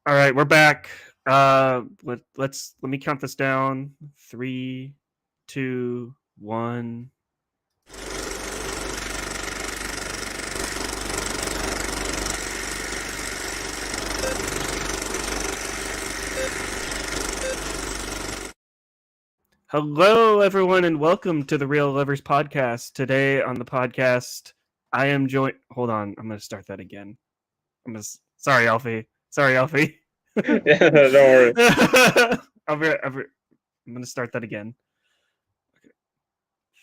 All right, we're back. Let me count this down. 3, 2, 1. Hello, everyone, and welcome to the Real Lovers Podcast. Today on the podcast, I am joined. Hold on, I'm going to start that again. Sorry, Alfie. Sorry, Alfie. Yeah, don't worry. I'm going to start that again. Okay.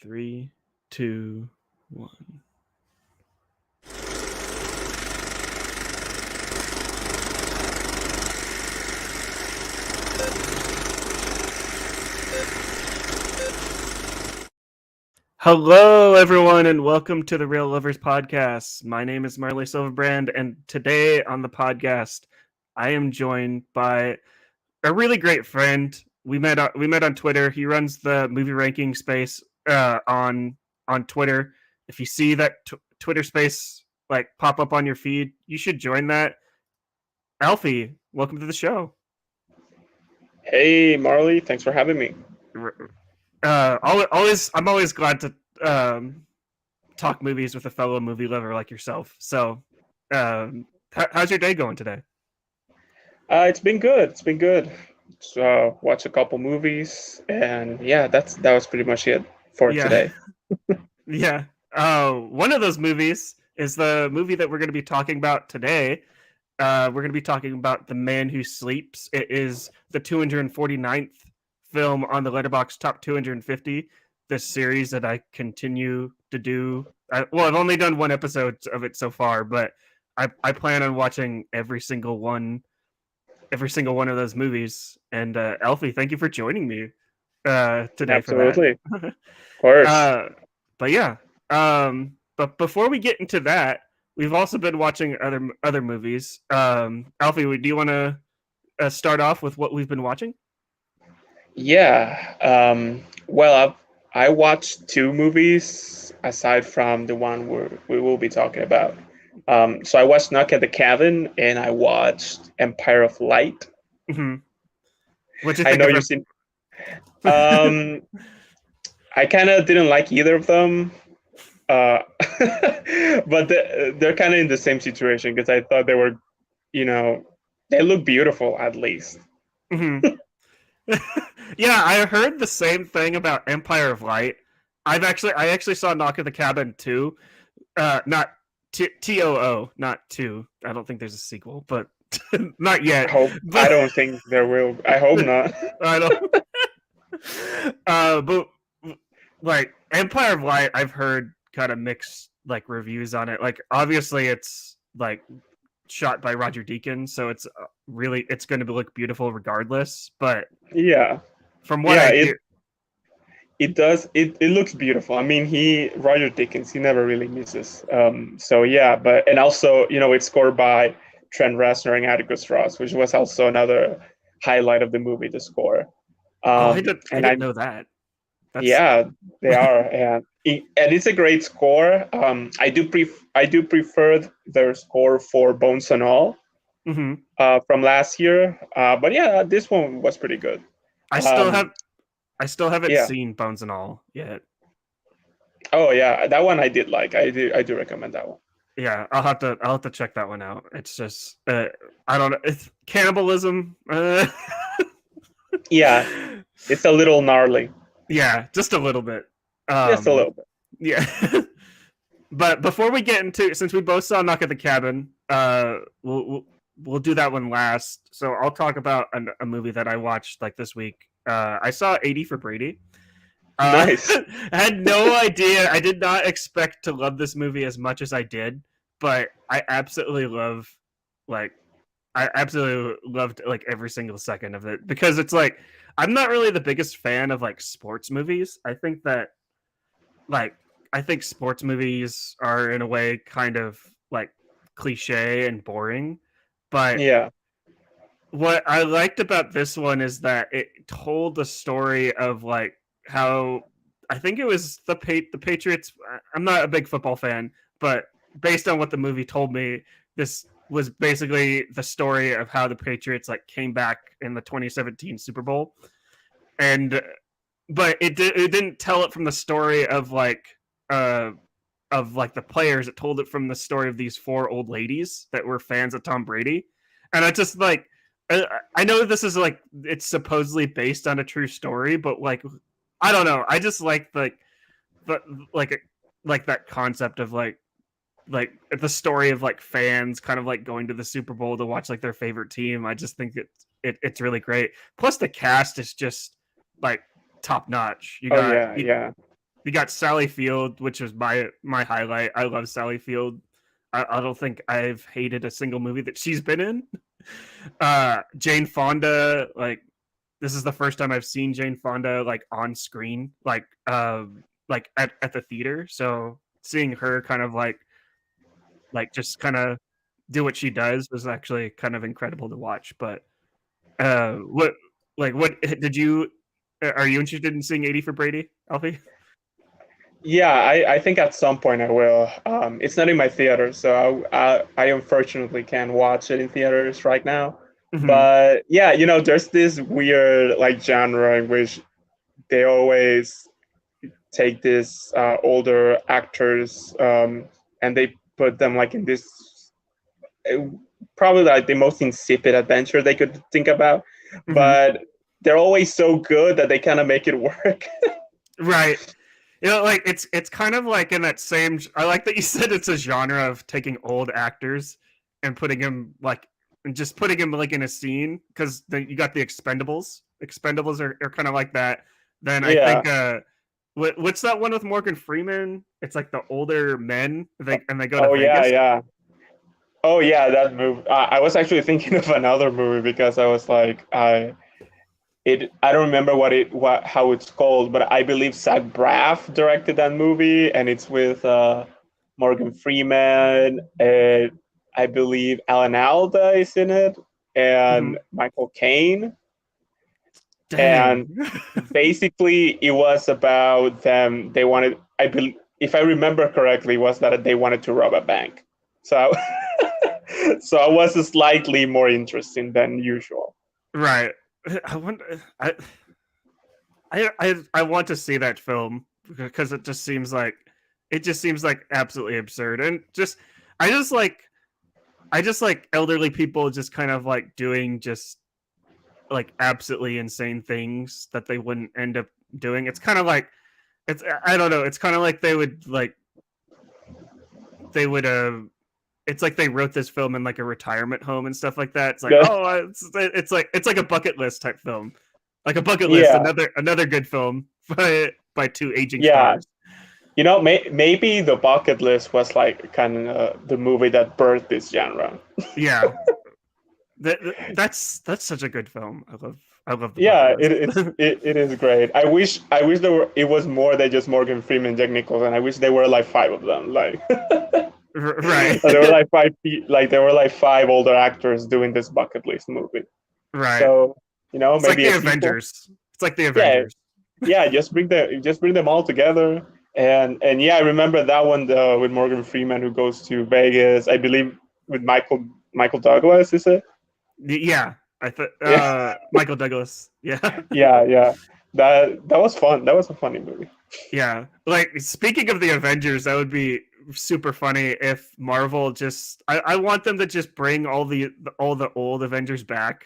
3, 2, 1. Hello, everyone, and welcome to the Real Lovers Podcast. My name is Marley Silverbrand, and today on the podcast, I am joined by a really great friend. We met on Twitter. He runs the movie ranking space on Twitter. If you see that Twitter space like pop up on your feed, you should join that. Alfie, welcome to the show. Hey, Marley, thanks for having me. I'm always glad to talk movies with a fellow movie lover like yourself. So, how's your day going today? It's been good. It's been good. So, watch a couple movies, and yeah, that was pretty much it for Yeah, today. yeah. One of those movies is the movie that we're going to be talking about today. We're going to be talking about The Man Who Sleeps. It is the 249th film on the Letterboxd Top 250. This series that I continue to do. I've only done one episode of it so far, but I plan on watching every single one of those movies. And Alfie, thank you for joining me today for that. Absolutely, of course. But yeah, but before we get into that, we've also been watching other movies. Alfie, do you want to start off with what we've been watching? Yeah. Well, I watched two movies aside from the one we will be talking about. So I watched Knock at the Cabin, and I watched Empire of Light. Mm-hmm. What do you I think know of you've seen. Um, I kind of didn't like either of them. uh, but they're kind of in the same situation because I thought they were, you know, they look beautiful at least. Mm-hmm. Yeah, I heard the same thing about Empire of Light. I actually saw Knock at the Cabin 2. Not TOO, not 2. I don't think there's a sequel, but not yet. I But don't think there will. I hope not. I don't. But like Empire of Light, I've heard kind of mixed like reviews on it. Like obviously, it's like shot by Roger Deakins, so it's it's going to look beautiful regardless. But Yeah, from what yeah. I It hear, it does. It looks beautiful. I mean, Roger Dickens. He never really misses. So yeah, but and also it's scored by Trent Reznor and Atticus Ross, which was also another highlight of the movie. The score. I And didn't know that. That's Yeah, they are, and it's a great score. I do prefer their score for Bones and All mm-hmm. from last year. But yeah, this one was pretty good. I still Um, have I still haven't yeah. seen Bones and All yet. Oh yeah, that one I did like. I do recommend that one. Yeah, I'll have to check that one out. It's just I don't know. It's cannibalism. Yeah, it's a little gnarly. Yeah, just a little bit. Just a little bit. Yeah. But before we get into, since we both saw Knock at the Cabin, we'll do that one last. So I'll talk about a movie that I watched like this week. I saw 80 for Brady. Nice. I had no idea. I did not expect to love this movie as much as I did, but I absolutely loved like every single second of it because it's like I'm not really the biggest fan of like sports movies. Like I think sports movies are in a way kind of like cliche and boring, but Yeah. what I liked about this one is that it told the story of like how I think it was the Patriots. I'm not a big football fan, but based on what the movie told me, this was basically the story of how the Patriots like came back in the 2017 Super Bowl, and but it didn't tell it from the story uh of like the players. It told it from the story of these four old ladies that were fans of Tom Brady, and I just like I know this is like it's supposedly based on a true story, but like I don't know. I just the like that concept of like the story of like fans kind of like going to the Super Bowl to watch like their favorite team. I just think it's really great. Plus the cast is just like top notch. Oh yeah, yeah. You got Sally Field, which was my highlight. I love Sally Field. I don't think I've hated a single movie that she's been in. Jane Fonda, this is the first time I've seen Jane Fonda like on screen, like at the theater. So seeing her kind of like just kind of do what she does was actually kind of incredible to watch. But what did you are you interested in seeing 80 for Brady, Alfie? Yeah, I think at some point I will. It's not in my theater, so I unfortunately can't watch it in theaters right now. Mhm. But yeah, there's this weird like genre in which they always take these older actors, and they put them like in this uh, probably like the most insipid adventure they could think about, Mhm. but they're always so good that they kind of make it work. Right. Like it's kind of like in that same. I like that you said it's a genre of taking old actors and putting him like and just putting him like in a scene because then you got the Expendables. Expendables are kind of like that. Then I Yeah. think what's that one with Morgan Freeman? It's like the older men and they go to Oh yeah, Vegas. yeah. Oh yeah, that movie. I was actually thinking of another movie because I was like, I don't remember how it's called, but I believe Zach Braff directed that movie, and it's with Morgan Freeman, and I believe Alan Alda is in it, Hmm. and Michael Caine, Dang. and basically it was about them. They wanted, I believe, if I remember correctly, was that they wanted to rob a bank. So, so I was slightly more interesting than usual. Right. I wonder. I want to see that film because it just seems like absolutely absurd and just I just like I just like elderly people just kind of like doing just like absolutely insane things that they wouldn't end up doing. It's kind of like it's I don't know. It's kind of like they would it's like they wrote this film in like a retirement home and stuff like that. It's like Yeah, oh it's like a bucket list type film, like a bucket list. yeah, Another good film by two aging yeah. stars. Maybe the bucket list was like kind of the movie that birthed this genre. Yeah, that's such a good film. I love the bucket Yeah, list. it is great. I wish it was more than just Morgan Freeman, Jack Nicholson. I wish there were like five of them. Like Right, there were like like there were like five older actors doing this bucket list movie. right. So It's like maybe the a sequel. Avengers. It's like the Yeah, Avengers. yeah. Just bring them all together. And yeah, I remember that one with Morgan Freeman who goes to Vegas. I believe with Michael Douglas, is it? Yeah, I thought Yeah, Michael Douglas. Yeah, yeah, yeah. That was fun. That was a funny movie. yeah. Like speaking of the Avengers, that would be super funny if Marvel just. I want them to just bring all the old Avengers back,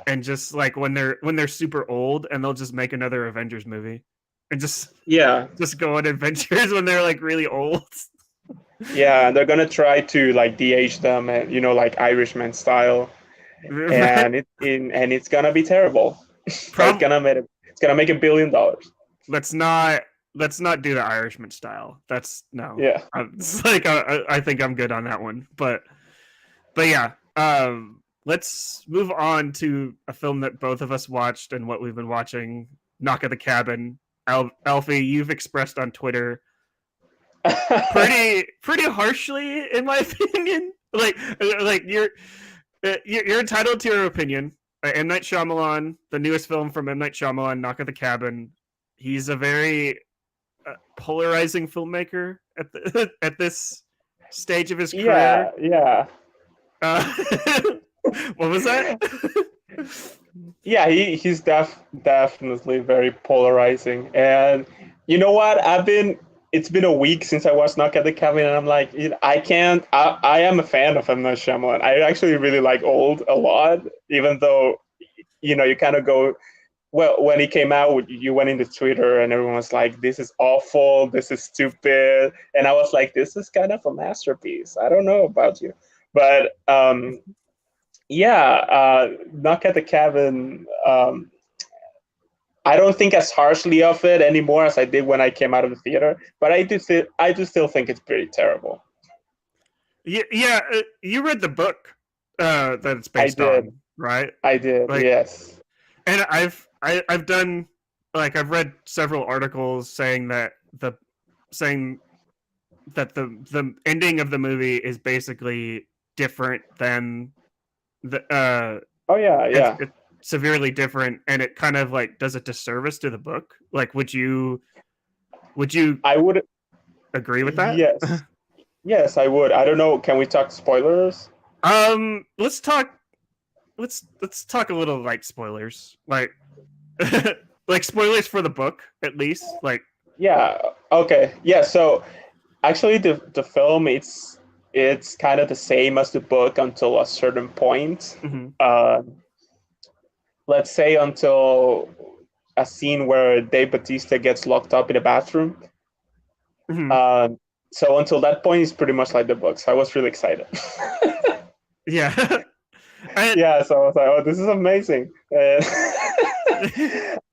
and just like when they're super old, and they'll just make another Avengers movie, and Yeah, just go on adventures when they're like really old. yeah. And they're gonna try to like de-age them, and like Irishman style, and it's gonna be terrible, but Prob- it's gonna make $1 billion. let's not do the Irishman style. That's no. Yeah. It's like I think I'm good on that one. But yeah, let's move on to a film that both of us watched and what we've been watching. Knock at the Cabin. Alfie, you've expressed on Twitter pretty harshly, in my opinion. Like you're entitled to your opinion. M Night Shyamalan, the newest film from M Night Shyamalan, Knock at the Cabin. He's a very polarizing filmmaker at at this stage of his career. Yeah, yeah. Uh, what was that? Yeah, he's definitely very polarizing. And you know what? It's been a week since I watched Knock at the Cabin, and I'm like, I can't. I am a fan of M Night Shyamalan. I actually really like Old a lot, even though you kind of go. Well, when he came out, you went into Twitter and everyone was like, "This is awful. This is stupid," and I was like, "This is kind of a masterpiece." I don't know about you, but yeah, Knock at the Cabin. I don't think as harshly of it anymore as I did when I came out of the theater, but I do still think it's pretty terrible. Yeah, you read the book that it's I based did. on, right? I did. Like, Yes. and I've done like I've read several articles saying that the ending of the movie is basically different than the Oh yeah, yeah. it's severely different, and it kind of like does a disservice to the book. Like, would you I would. agree with that? Yes. Yes, I would. I don't know. Can we talk spoilers? Let's talk. Let's talk a little like spoilers, like like spoilers for the book at least. Like, Yeah. Okay. Yeah. So actually, the film it's kind of the same as the book until a certain point. mhm, Uh, let's say until a scene where Dave Batista gets locked up in a bathroom. mhm. Um, so until that point, it's pretty much like the book. So I was really excited. Yeah. And, Yeah, so I was like, "Oh, this is amazing."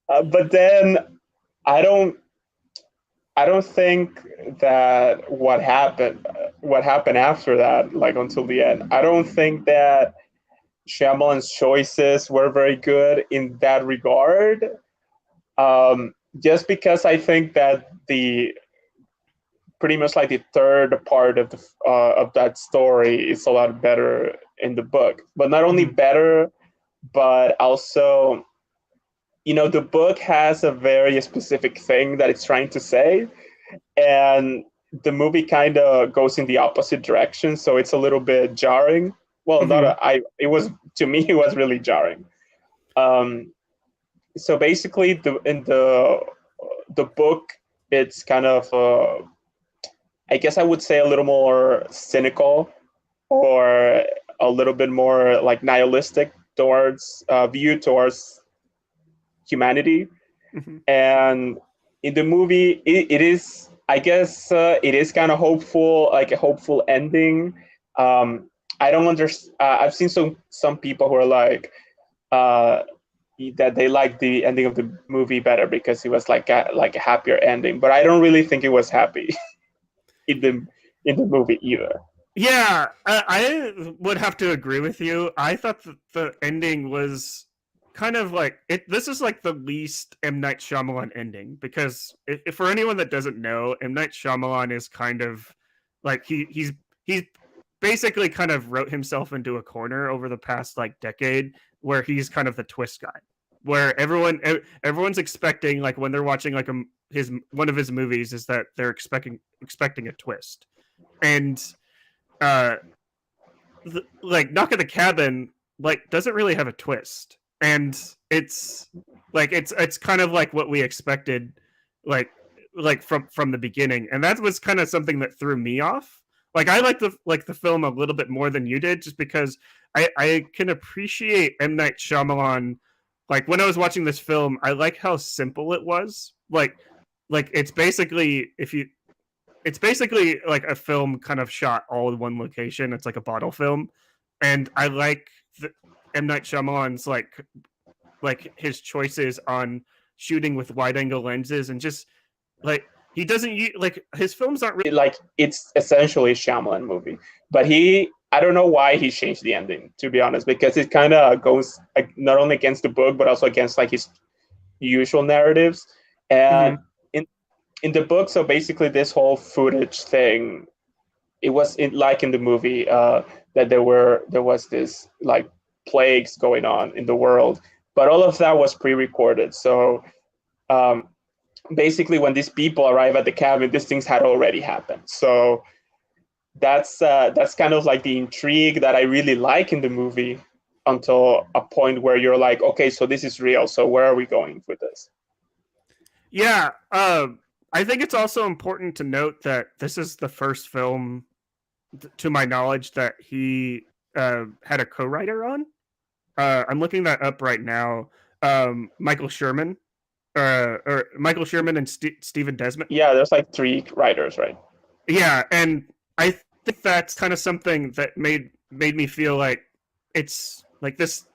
But then I don't, I don't think that what happened after that, like until the end. I don't think that Shyamalan's choices were very good in that regard. Just because I think that the pretty much like the third part of that story is a lot better in the book, but not only mhm, better, but also the book has a very specific thing that it's trying to say, and the movie kind of goes in the opposite direction, so it's a little bit jarring. Well, not mhm, a, I it was to me it was really jarring. um so basically in the book it's kind of I guess I would say a little more cynical, or a little bit more like nihilistic towards view towards humanity. mhm, And in the movie, it is, I guess, it is kind of hopeful, like a hopeful ending. I don't understand. I've seen some people who are like uh, that they like the ending of the movie better because it was like a happier ending. But I don't really think it was happy in the movie either. yeah. I would have to agree with you. I thought that the ending was kind of like it. This is like the least M Night Shyamalan ending because if for anyone that doesn't know, M Night Shyamalan is kind of like he's basically kind of wrote himself into a corner over the past like decade where he's kind of the twist guy, where everyone's expecting like when they're watching like his one of his movies is that they're expecting a twist. And uh like Knock at the Cabin like doesn't really have a twist, and it's like it's kind of like what we expected, like from the beginning, and that was kind of something that threw me off. Like I like the film a little bit more than you did, just because I can appreciate M Night Shyamalan. Like when I was watching this film, I like how simple it was. Like it's basically if you it's basically like a film kind of shot all in one location. It's like a bottle film, and I like M Night Shyamalan's like his choices on shooting with wide angle lenses, and just like he doesn't like his films aren't really. Like it's essentially a Shyamalan movie, but I don't know why he changed the ending, to be honest, because it kind of goes like, not only against the book but also against like his usual narratives. And Mhm, in the book, so basically this whole footage thing, it was like in the movie, that there was this like plagues going on in the world, but all of that was pre-recorded. So um, basically when these people arrive at the cabin, these things had already happened. So that's kind of like the intrigue that I really like in the movie, until a point where you're like, okay, so this is real. So where are we going with this? Yeah, I think it's also important to note that this is the first film, to my knowledge, that he had a co-writer on. I'm looking that up right now. Michael Sherman, or Michael Sherman and Stephen Desmond. Yeah, there's like three writers, right? Yeah, and I think that's kind of something that made me feel like it's like this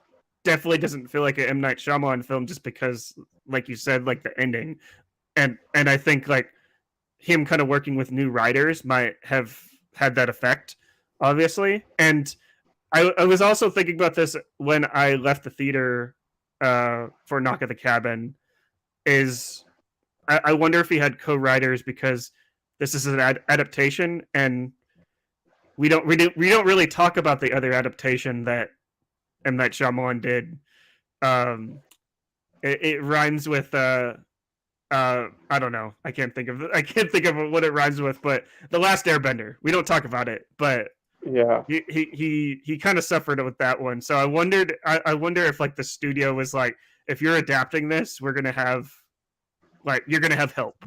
definitely doesn't feel like an M. Night Shyamalan film, just because, like you said, like the ending, and I think like him kind of working with new writers might have had that effect, obviously. And I was also thinking about this when I left the theater for Knock at the Cabin. Is I wonder if he had co-writers because this is an adaptation, and we don't really talk about the other adaptation that M. Night Shyamalan did. Um, it rhymes with I don't know. I can't think of what it rhymes with, but The Last Airbender. We don't talk about it, but Yeah. he kind of suffered with that one. So I wonder if like the studio was like, if you're adapting this, we're gonna have like you're gonna have help.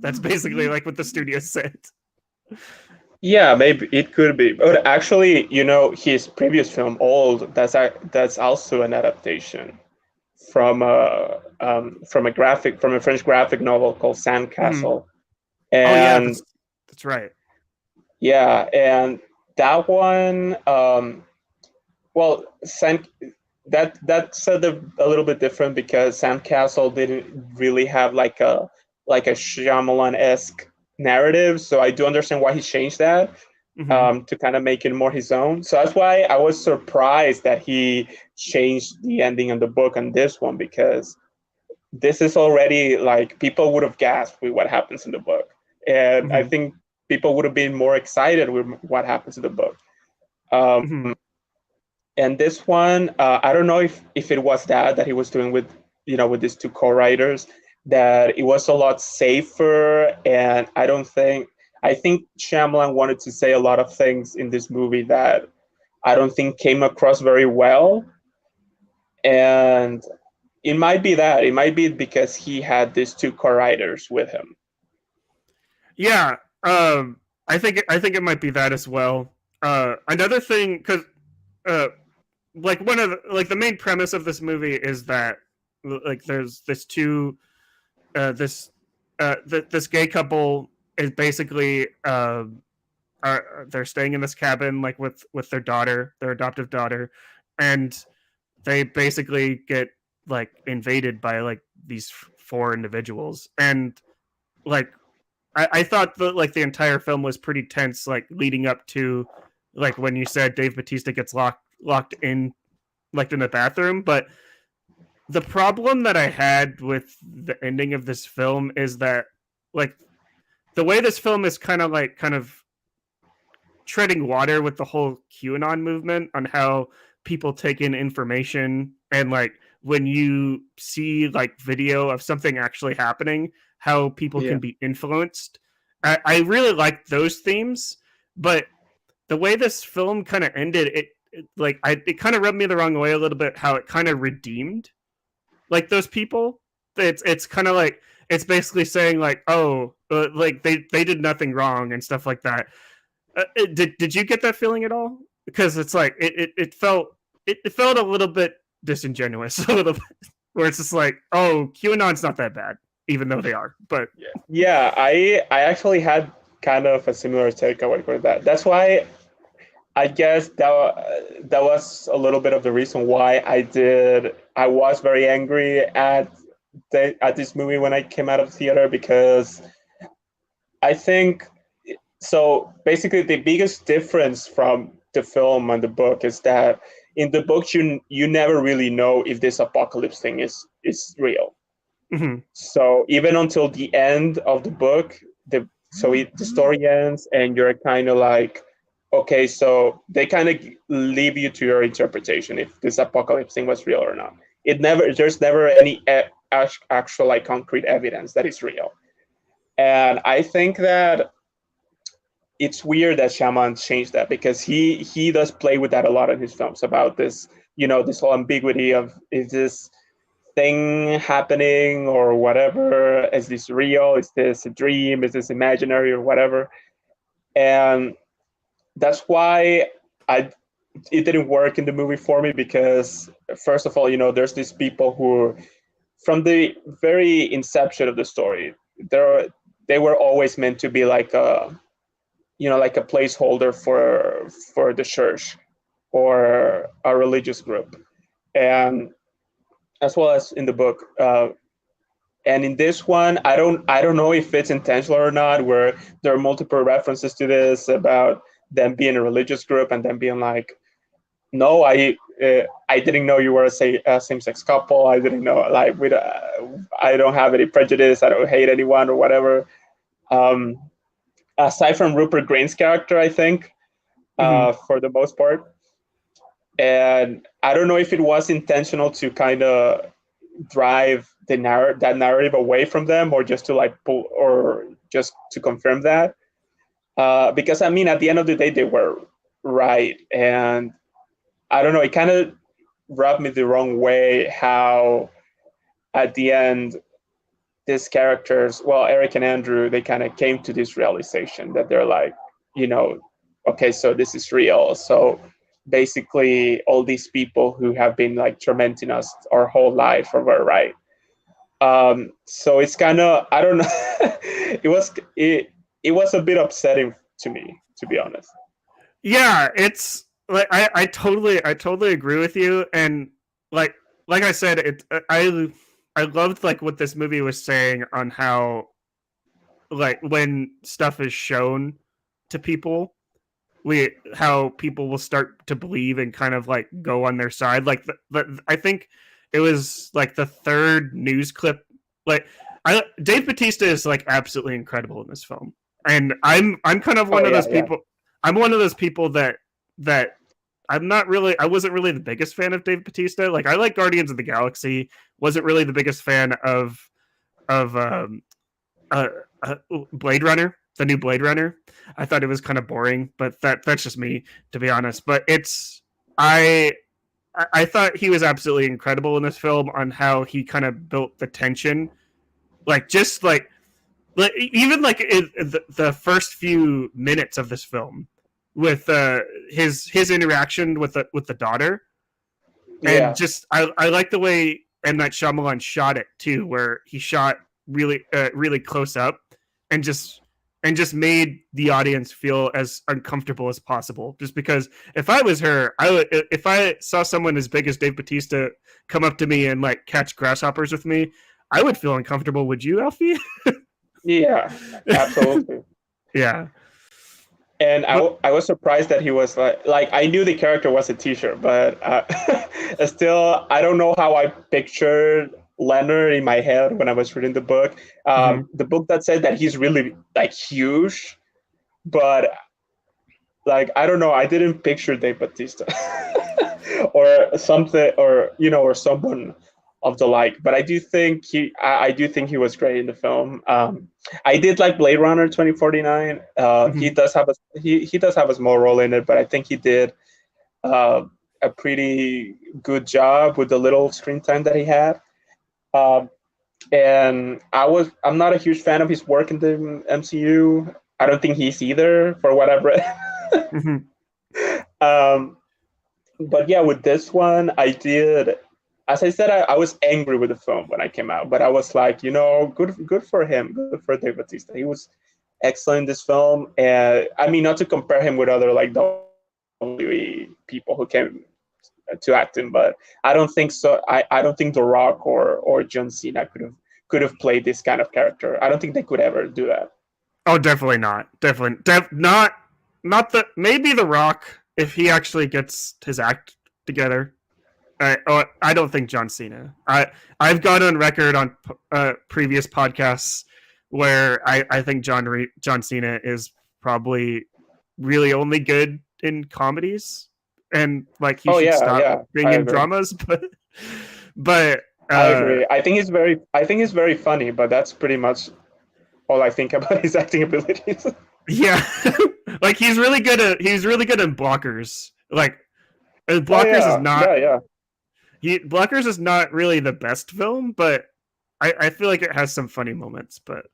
That's basically like what the studio said. Yeah, maybe it could be. But actually, his previous film, Old, that's also an adaptation from a French graphic novel called Mhm. Sandcastle. Oh yeah, And that's right. yeah, and that one, well, that's a little bit different because Sandcastle didn't really have like a Shyamalan-esque narrative. So I do understand why he changed that, Hmm. to kind of make it more his own. So that's why I was surprised that he changed the ending in the book on this one, because this is already like people would have gasped with what happens in the book. And I Hmm. think people would have been more excited with what happens in the book. Um, Hmm. and this one, I don't know if it was that he was doing with these two co-writers, that it was a lot safer. And I think Shyamalan wanted to say a lot of things in this movie that I don't think came across very well. And it might be that. It might be because he had these two co-writers with him. Yeah, I think it might be that as well. Another thing, because uh, like one of like the main premise of this movie is that like there's this two this this gay couple is basically they're staying in this cabin like with their adoptive daughter, and they basically get like invaded by like these four individuals. And like I thought that like the entire film was pretty tense, like leading up to like when you said Dave Bautista gets locked in like in the bathroom. But the problem that I had with the ending of this film is that like the way this film is kind of treading water with the whole QAnon movement on how people take in information, and like when you see like video of something actually happening, how people Yeah. can be influenced. I really like those themes, but the way this film kind of ended, it kind of rubbed me the wrong way a little bit. How it kind of redeemed like those people. It's kind of like it's basically saying like, oh, like they did nothing wrong and stuff like that. Did you get that feeling at all? Because it's like it felt a little bit disingenuous, a little bit, where it's just like, oh, QAnon's not that bad, even though they are. But Yeah, I actually had kind of a similar takeaway with that. That's why I guess that was a little bit of the reason why I was very angry at this movie when I came out of the theater, because I think so. Basically, the biggest difference from the film and the book is that in the book you never really know if this apocalypse thing is real. mhm. So even until the end of the book, the story ends, and you're kind of like, okay, so they kind of leave you to your interpretation if this apocalypse thing was real or not. There's never any actual like concrete evidence that it's real. And I think that it's weird that Shyamalan changed that, because he does play with that a lot in his films, about this, this whole ambiguity of, is this thing happening or whatever? Is this real? Is this a dream? Is this imaginary or whatever? And that's why I it didn't work in the movie for me, because first of all, there's these people who, from the very inception of the story, they were always meant to be like a like a placeholder for the church or a religious group, and as well as in the book. And in this one, I don't know if it's intentional or not, where there are multiple references to this about them being a religious group and them being like, no, I didn't know you were a same-sex couple. I didn't know, like, I don't have any prejudice. I don't hate anyone or whatever. Aside from Rupert Grint's character, I think, for the most part. And I don't know if it was intentional to kind of drive that narrative away from them, or just to like pull, or just to confirm that. Because I mean, at the end of the day, they were right. And I don't know, it kind of rubbed me the wrong way how at the end, these characters, well, Eric and Andrew, they kind of came to this realization that they're like, okay, so this is real. So basically all these people who have been like tormenting us our whole life were right. So it's kind of, I don't know, it was a bit upsetting to me, to be honest. Yeah, it's like I totally agree with you, and like I said, I loved like what this movie was saying on how, like, when stuff is shown to people, how people will start to believe and kind of like go on their side. Like I think it was like the third news clip. Like Dave Bautista is like absolutely incredible in this film, and I'm kind of one of those people. I'm one of those people that I wasn't really the biggest fan of Dave Bautista. Like, I like Guardians of the Galaxy. Wasn't really the biggest fan of Blade Runner, the new Blade Runner. I thought it was kind of boring, but that's just me, to be honest. But I thought he was absolutely incredible in this film on how he kind of built the tension, like just like even like in the first few minutes of this film with his interaction with the daughter, and just I like the way M. Night Shyamalan shot it too, where he shot really really close up and just made the audience feel as uncomfortable as possible. Just because if I was her, if I saw someone as big as Dave Bautista come up to me and like catch grasshoppers with me, I would feel uncomfortable. Would you, Alfie? Yeah, absolutely. Yeah. And I was surprised that he was like I knew the character was a teacher, but still, I don't know how I pictured Leonard in my head when I was reading the book. The book that said that he's really like huge, but like I don't know, I didn't picture Dave Bautista or something, or or someone of the like. But I do think he was great in the film. I did like Blade Runner 2049. He does have a small role in it, but I think he did a pretty good job with the little screen time that he had. And I'm not a huge fan of his work in the MCU. I don't think he's either, for what I've read. But yeah, with this one, I did. As I said, I was angry with the film when I came out, but I was like, good for him, good for Dave Bautista. He was excellent in this film, and I mean, not to compare him with other like WWE people who came to acting, but I don't think so. I don't think The Rock or John Cena could have played this kind of character. I don't think they could ever do that. Oh, definitely not. Not maybe The Rock, if he actually gets his act together. I don't think John Cena. I've gone on record on previous podcasts where I think John Cena is probably really only good in comedies, and like he should stop being in dramas. But I agree. I think he's very funny, but that's pretty much all I think about his acting abilities. Yeah. Like he's really good in Blockers. Like Oh Blockers is yeah, not yeah, yeah, Blockers is not really the best film, but I feel like it has some funny moments. But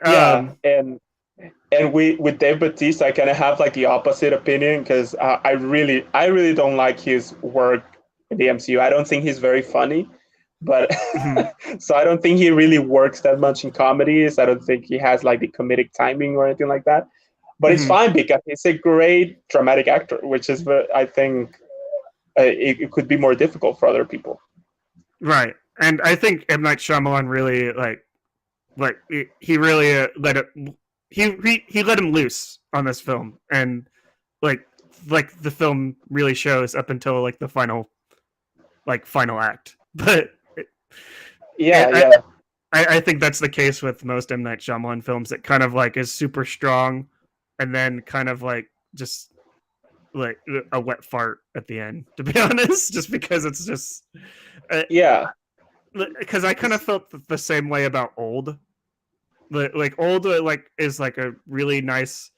yeah. And with Dave Bautista, I kind of have like the opposite opinion because I really don't like his work in the MCU. I don't think he's very funny, but mhm, so I don't think he really works that much in comedies. I don't think he has like the comedic timing or anything like that. But it's mhm, fine because he's a great dramatic actor, which is I think it could be more difficult for other people. right. And I think M Night Shyamalan really like he really let it he let him loose on this film, and like the film really shows up until like the final act. But Yeah, I, yeah, I think that's the case with most M Night Shyamalan films. It kind of like is super strong, and then kind of like just like a wet fart at the end. To be honest, just because it's just yeah, because I kind of felt the same way about Old. Like Old like is like a really nice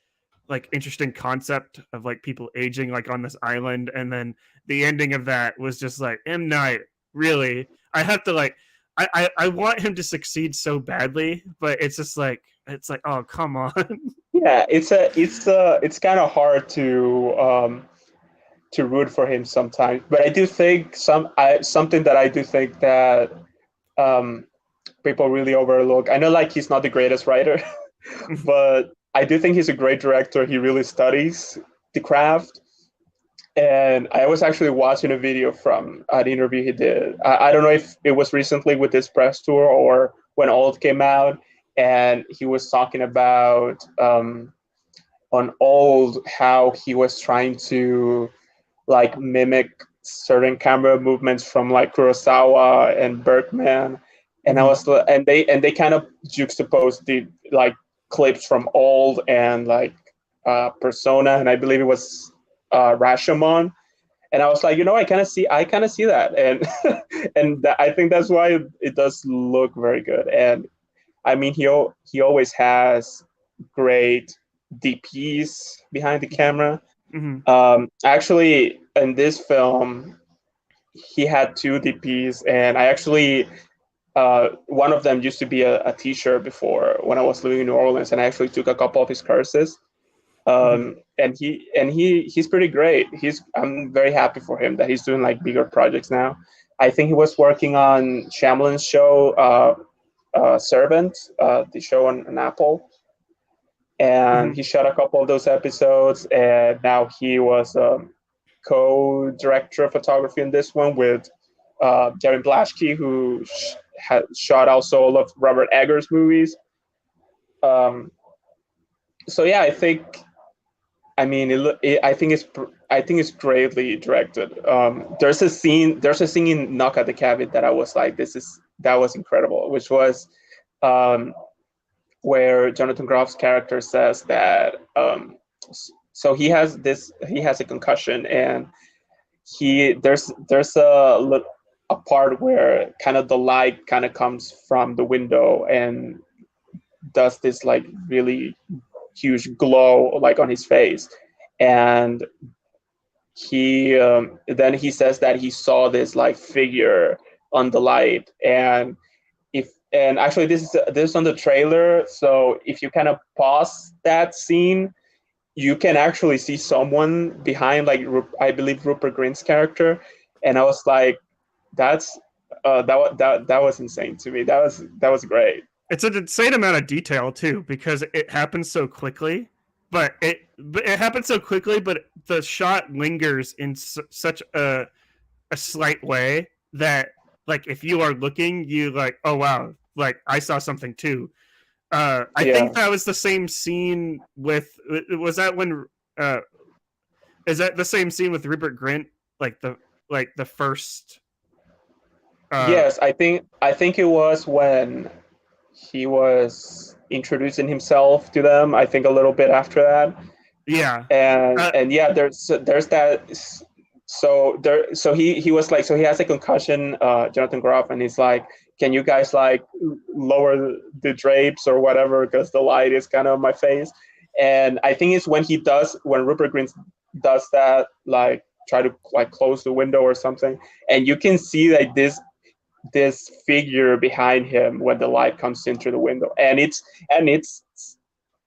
like interesting concept of like people aging like on this island, and then the ending of that was just like M Night. Really, I have to like I want him to succeed so badly, but it's like oh come on. yeah. It's kind of hard to root for him sometimes. But I do think something that I do think that um, people really overlook. I know like he's not the greatest writer, but I do think he's a great director. He really studies the craft. And I was actually watching a video from an interview he did. I don't know if it was recently with this press tour or when Old came out, and he was talking about on Old how he was trying to like mimic certain camera movements from like Kurosawa and Bergman, and I Mhm. was and they kind of juxtaposed the like clips from Old and like Persona, and I believe it was Rashomon, and I was like, I kind of see that, and I think that's why it does look very good, and I mean he always has great DPs behind the camera. Mhm. Actually, in this film, he had two DPs, and I actually one of them used to be a teacher before when I was living in New Orleans, and I actually took a couple of his courses. Mhm. And he's pretty great. I'm very happy for him that he's doing like bigger projects now. I think he was working on Shyamalan's show, Servant, the show on Apple, and Mhm. he shot a couple of those episodes, and now he was co-director of photography in this one with Darren Blaschke, who had shot also all of Robert Eggers' movies. Um, so yeah, I think I mean I think it's greatly directed. There's a scene in Knock at the Cabin that I was like, that was incredible, which was um, where Jonathan Groff's character says that so he has a concussion, and there's a part where kind of the light kind of comes from the window and does this like really huge glow like on his face, and then he says that he saw this like figure on the light, and if and actually this is on the trailer, so if you kind of pause that scene, you can actually see someone behind like I believe Rupert Grint's character, and I was like, that's that was insane to me. That was great. It's an insane amount of detail too, because it happens so quickly. But it happens so quickly, but the shot lingers in such a slight way that like if you are looking, you like oh wow, like I saw something too. I think Yeah. that was the same scene with was that when uh is that the same scene with Rupert Grint like the first uh Yes, I think it was when he was introducing himself to them. I think a little bit after that, yeah and uh, yeah, there's that. So he was like, so he has a concussion, Jonathan Groff, and he's like, can you guys like lower the drapes or whatever because the light is kind of on my face, And I think it's when Rupert Grint does that, like try to like close the window or something, and you can see like this figure behind him when the light comes in through the window, and it's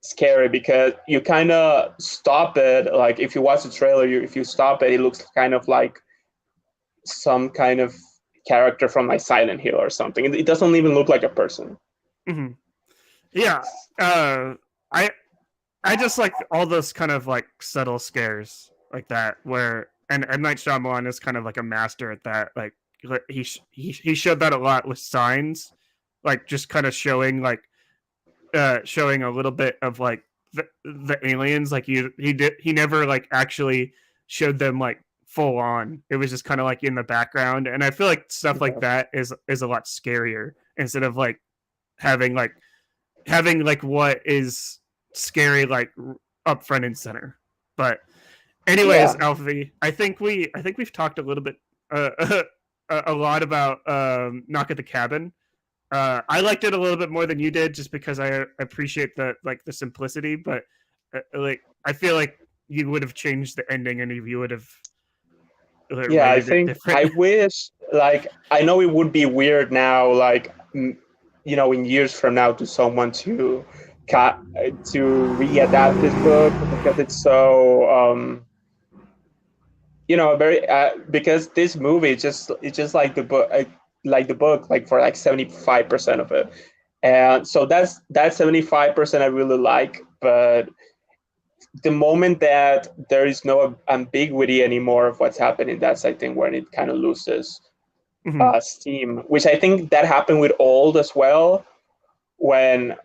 scary because you kind of stop it. Like if you watch the trailer, if you stop it, it looks kind of like some kind of character from like Silent Hill or something. It doesn't even look like a person. Mm-hmm. Yeah, I I just like all those kind of like subtle scares like that, where and M Night Shyamalan is kind of like a master at that. Like he showed that a lot with Signs, like just kind of showing like showing a little bit of like the aliens. Like he never like actually showed them like full on. It was just kind of like in the background, and I feel like stuff like that is a lot scarier instead of like having like what is scary like up front and center. But anyways, Yeah. Alfie, I think we've talked a little bit a lot about Knock at the Cabin. I liked it a little bit more than you did, just because I appreciate the like the simplicity. But like I feel like you would have changed the ending, and you would have Yeah, I rated it think different. I wish, like, I know it would be weird now, like, in years from now, to someone to readapt this book because it's so, very because this movie it's just like the book, like for like 75% of it, and so that 75% I really like, but the moment that there is no ambiguity anymore of what's happening, that's I think when it kind of loses Mhm. steam, which I think that happened with Old as well, when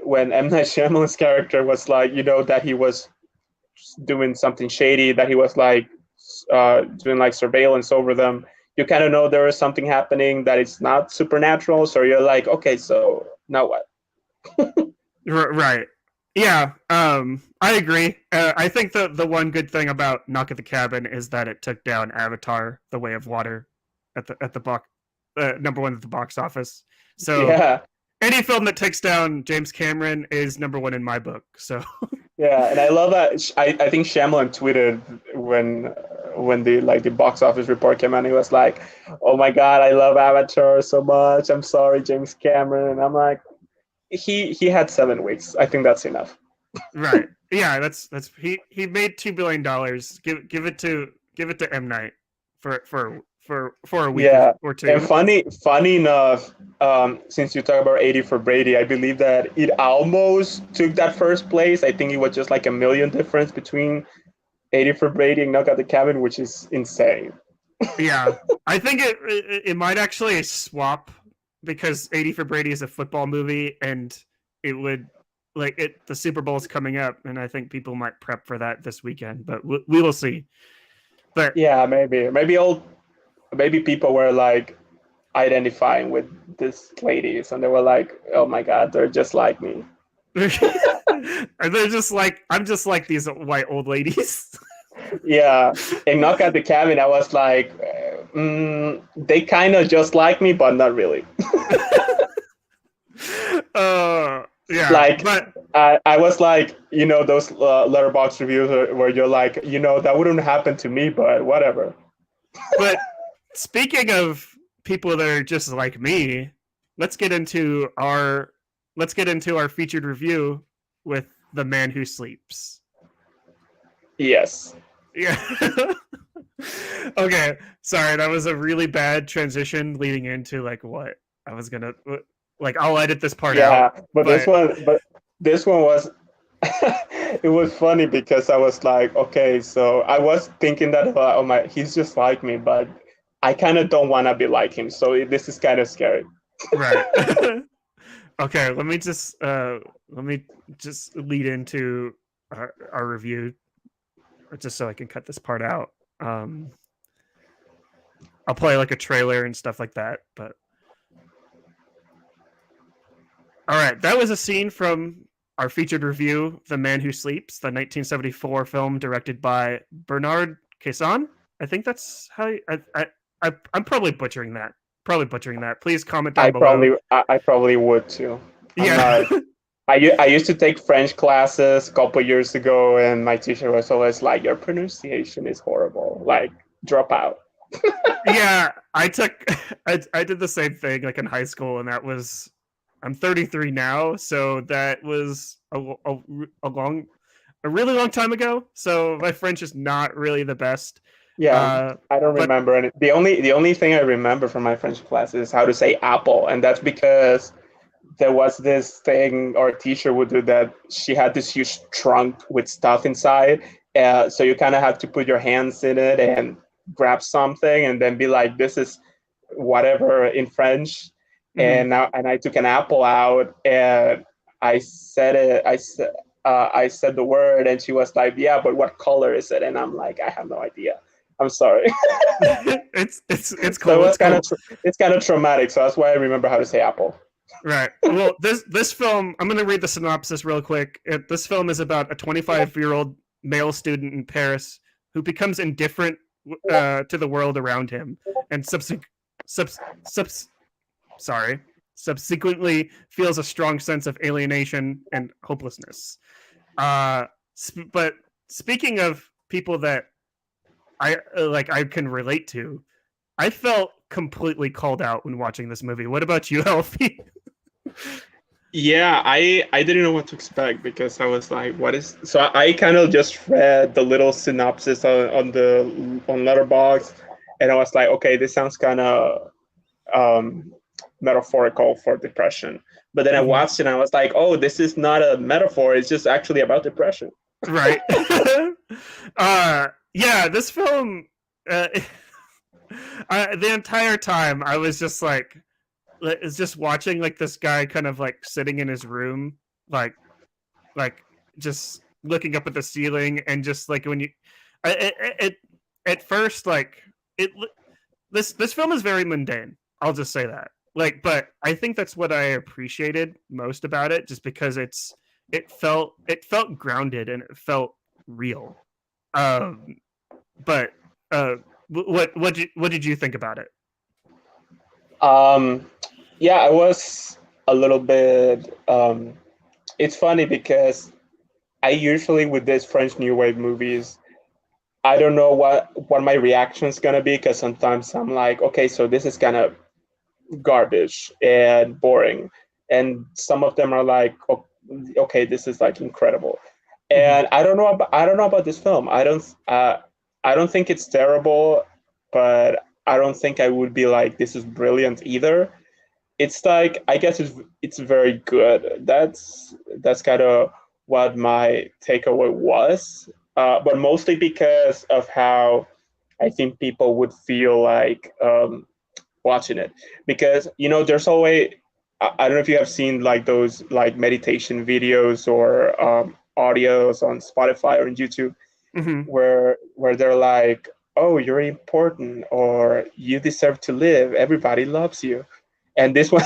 when M Night Shyamalan's character was like, that he was doing something shady, that he was like doing like surveillance over them. You kind of know there is something happening that it's not supernatural, so you're like, okay, so now what? Right. Yeah, I agree. I think the one good thing about Knock at the Cabin is that it took down Avatar: The Way of Water at the box number one at the box office. So Yeah, any film that takes down James Cameron is number one in my book. So yeah, and I love that. I think Shyamalan tweeted when the box office report came out. He was like, "Oh my God, I love Avatar so much. I'm sorry, James Cameron." And I'm like, he had 7 weeks. I think that's enough. right, yeah, that's he made $2 billion. Give it to M Night for a week Yeah, or and two. funny enough, since you talk about 80 for Brady, I believe that it almost took that first place. I think it was just like a million difference between 80 for Brady and Knock at the Cabin, which is insane. Yeah, I think it might actually swap because 80 for Brady is a football movie, and it would like it. The Super Bowl is coming up, and I think people might prep for that this weekend, but we will see. But Yeah, maybe people were like identifying with these ladies, and they were like, "Oh my God, they're just like me." are they just like I'm just like these white old ladies? Yeah, and Knock at the Cabin, I was like, they kind of just like me, but not really. Yeah, Like, but I was like, those letterbox reviews where you're like, that wouldn't happen to me, but whatever. but speaking of people that are just like me, let's get into our featured review with The Man Who Sleeps. Yes. Yeah. Okay, sorry, that was a really bad transition leading into like what I was gonna like. I'll edit this part Yeah, out, but but this one was it was funny because I was like, okay, so I was thinking that, oh my, he's just like me, but I kind of don't want to be like him, so this is kind of scary. right. Okay, let me just lead into our review, just so I can cut this part out. I'll play like a trailer and stuff like that. But all right, that was a scene from our featured review, "The Man Who Sleeps," the 1974 film directed by Bernard Casson. I think that's how I'm probably butchering that. Probably butchering that. Please comment down below. I probably would too. I'm Yeah. not. I used to take French classes a couple years ago, and my teacher was always like, "Your pronunciation is horrible. Like, drop out." Yeah, I took I did the same thing like in high school, and that was I'm 33 now, so that was a long a really long time ago. So my French is not really the best. Yeah, I don't But remember any. The only thing I remember from my French class is how to say apple, and that's because there was this thing our teacher would do that she had this huge trunk with stuff inside. So you kind of had to put your hands in it and grab something and then be like, this is whatever in French. mhm. And I took an apple out and I said it. I said the word and she was like, yeah, but what color is it? And I'm like, I have no idea. I'm sorry. It's So cool. It's cool. it's kind of traumatic. So that's why I remember how to say apple. Right. Well, this film, I'm going to read the synopsis real quick. This film is about a 25-year-old male student in Paris who becomes indifferent to the world around him, and subs- subs- subsequently feels a strong sense of alienation and hopelessness. But speaking of people that I can relate to, I felt completely called out when watching this movie. What about you, Elfie? Yeah, I didn't know what to expect because I was like, what is so I kind of just read the little synopsis on Letterboxd, and I was like, okay, this sounds kind of um metaphorical for depression. But then I Mhm. watched it and I was like, oh, this is not a metaphor, it's just actually about depression. Right. Yeah, this film. Uh, the entire time, I was just like, is just watching like this guy kind of like sitting in his room, like, like just looking up at the ceiling, and just like when you, it at first like it. This film is very mundane. I'll just say that. Like, but I think that's what I appreciated most about it, just because it felt grounded and it felt real. Um, but what did you think about it? Um, yeah, I was a little bit. It's funny because I usually with these French New Wave movies, I don't know what my reaction is gonna be because sometimes I'm like, okay, so this is kind of garbage and boring, and some of them are like, okay, this is like incredible, Mhm. and I don't know about this film. I don't think it's terrible, but I don't think I would be like this is brilliant either. It's like I guess it's very good. That's kind of what my takeaway was, but mostly because of how I think people would feel like watching it. Because there's always I don't know if you have seen like those like meditation videos or audios on Spotify or on YouTube Mhm. where they're like, oh, you're important or you deserve to live, everybody loves you, and this one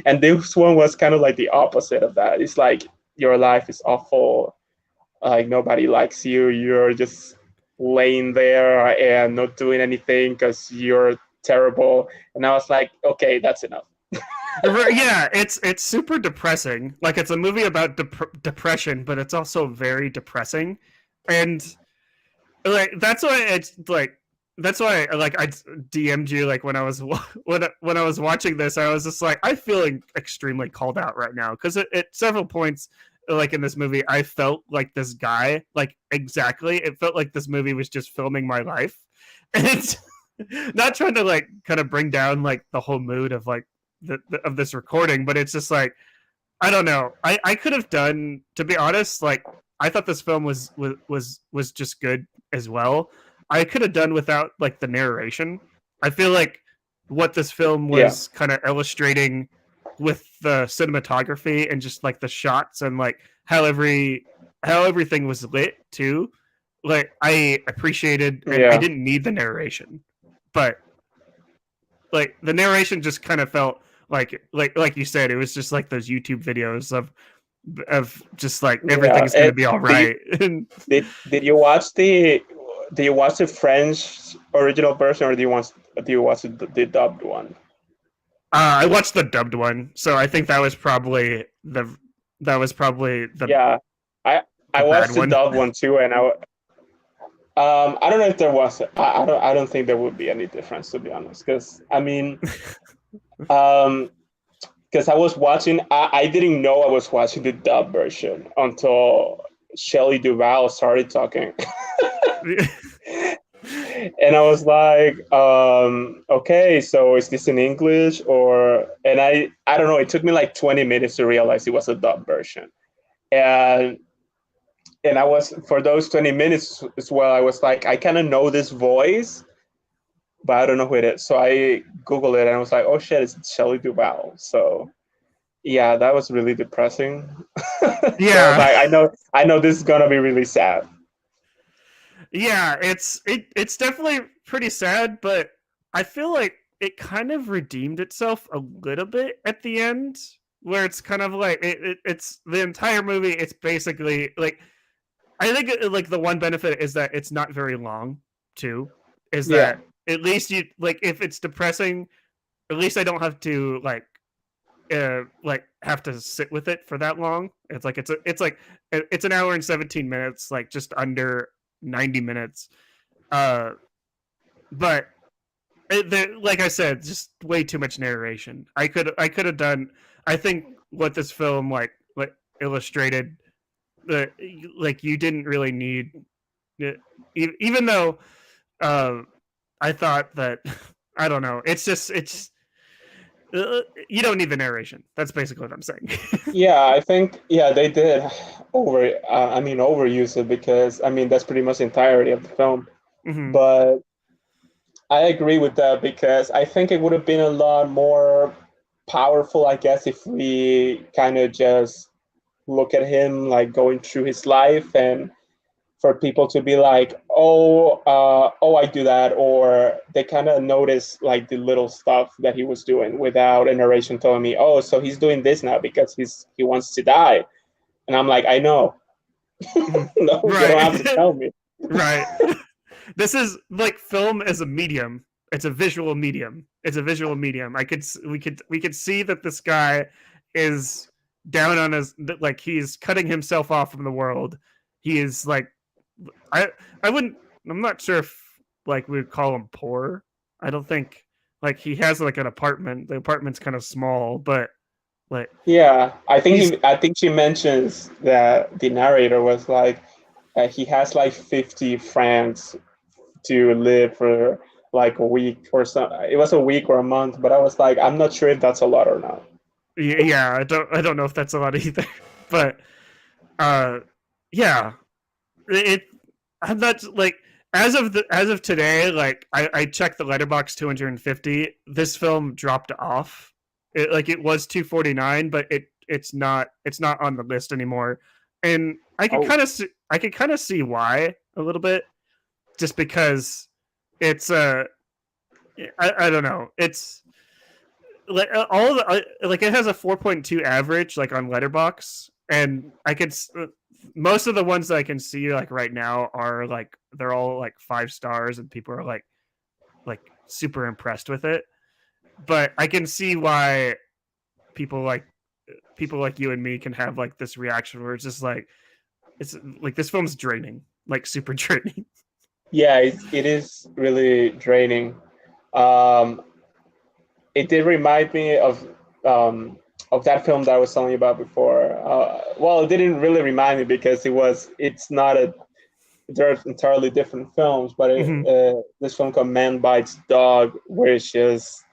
and this one was kind of like the opposite of that. It's like your life is awful, like nobody likes you, you're just laying there and not doing anything because you're terrible. And I was like, okay, that's enough. Yeah, it's super depressing. Like it's a movie about depression, but it's also very depressing, and like that's why like I DM'd you like when I was when I was watching this. I was just like, I'm feeling extremely called out right now because at several points like in this movie I felt like this guy, like exactly, it felt like this movie was just filming my life. And it's not trying to like kind of bring down like the whole mood of like of this recording, but it's just like, I don't know. I could have done, to be honest, like I thought this film was just good as well. I could have done without like the narration. I feel like what this film Yeah, was kind of illustrating with the cinematography and just like the shots and like how everything was lit too. Like I appreciated, and I yeah, didn't need the narration, but like the narration just kind of felt like you said, it was just like those YouTube videos of just like yeah. everything's gonna And be all did you right. And did you watch the French original version, or do you watch the dubbed one? I watched the dubbed one, so I think that was probably That was probably Yeah, I the I bad watched the one. dub one too, and I don't know if there was. I don't think there would be any difference, to be honest. Because I mean, um, because I was watching. I didn't know I was watching the dub version until Shelley Duvall started talking. And I was like, okay, so is this in English or? And I don't know. It took me like 20 minutes to realize it was a dub version, and I was for those 20 minutes as well. I was like, I kind of know this voice, but I don't know who it is. So I googled it and I was like, oh shit, it's Shelley Duvall. So yeah, that was really depressing. So I was Yeah. like, I know this is gonna be really sad. Yeah, it's definitely pretty sad, but I feel like it kind of redeemed itself a little bit at the end, where it's kind of like it's the entire movie. It's basically like I think like the one benefit is that it's not very long. Too, is Yeah, that at least you like if it's depressing, at least I don't have to like have to sit with it for that long. It's an hour and 17 minutes, like just under 90 minutes. Uh, but like I said, just way too much narration. I could have done. I think what this film like illustrated that like you didn't really need, even though uh, I thought that I don't know. It's you don't need the narration. That's basically what I'm saying. yeah, I think yeah they did overuse it because I mean that's pretty much the entirety of the film. Hmm. But I agree with that because I think it would have been a lot more powerful, I guess, if we kind of just look at him like going through his life and for people to be like, oh, I do that, or they kind of notice like the little stuff that he was doing without a narration telling me, oh, so he's doing this now because he wants to die, and I'm like, I know, no, you don't Right. have to tell me. Right. This is like film as a medium. It's a visual medium. It's a visual medium. We could see that this guy is down on his, like he's cutting himself off from the world. He is like I I wouldn't I'm not sure if like we would call him poor. I don't think like he has like an apartment. The apartment's kind of small, but like Yeah, he's I think she mentions that the narrator was like, he has like 50 francs to live for like a week or so. It was a week or a month, but I was like, I'm not sure if that's a lot or not. yeah, I don't know if that's a lot either. But uh yeah, it I'm not like as of today, like I checked the letterbox 250. This film dropped off. It was 249, but it's not on the list anymore. And Oh, I could kind of see why a little bit, just because it's I don't know. It's like all the like it has a 4.2 average like on letterbox, and I could most of the ones that I can see like right now are like they're all like 5 stars and people are like super impressed with it. But I can see why people like people like you and me can have like this reaction where it's like this film's draining, like super draining. yeah, it is really draining. Um, it did remind me of that film that I was telling you about before. Well, it didn't really remind me because it's not a they're entirely different films, but Hmm. this film called Man Bites Dog, which is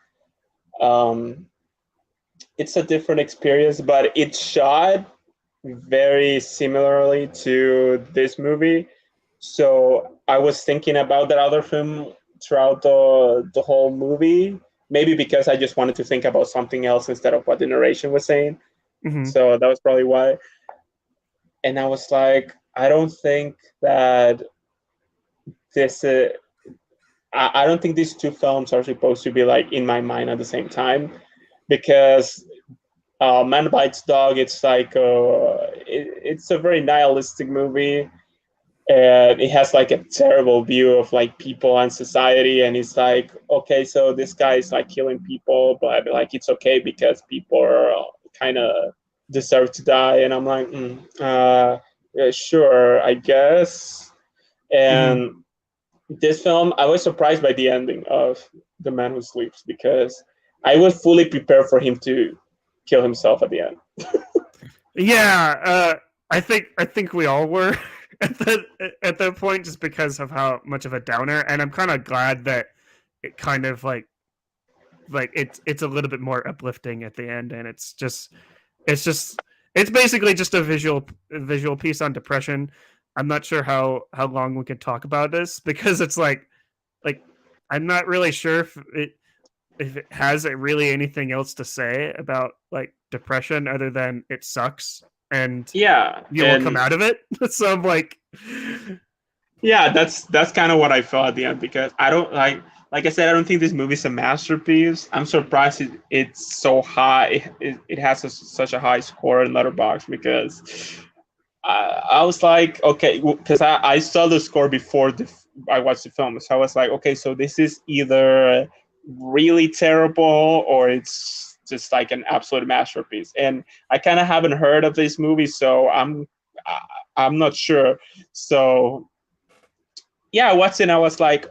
um, it's a different experience, but it's shot very similarly to this movie. So I was thinking about that other film throughout the whole movie. Maybe because I just wanted to think about something else instead of what the narration was saying. Hmm. So that was probably why. And I was like, I don't think that this. I don't think these two films are supposed to be like in my mind at the same time because Man Bites Dog, it's a very nihilistic movie, and it has like a terrible view of like people and society, and it's like, okay, so this guy is like killing people, but like it's okay because people are kind of deserve to die, and I'm like, yeah, sure, I guess. Hmm. And this film, I was surprised by the ending of The Man Who Sleeps, because I was fully prepared for him to kill himself at the end. Yeah, I think we all were at that point, just because of how much of a downer. And I'm kind of glad that it kind of like it's a little bit more uplifting at the end, and it's just it's basically just a visual piece on depression. I'm not sure how long we could talk about this, because it's like I'm not really sure if it has really anything else to say about like depression other than it sucks and Yeah, you will come and out of it. So I'm like, yeah, that's kind of what I felt at the end, because I don't like I said, I don't think this movie's a masterpiece. I'm surprised it's so high. It has such a high score in Letterboxd, because I was like, okay, because I saw the score before I watched the film, so I was like, okay, so this is either really terrible or it's just like an absolute masterpiece. And I kind of haven't heard of this movie, so I'm not sure. So yeah, what's in? I was like,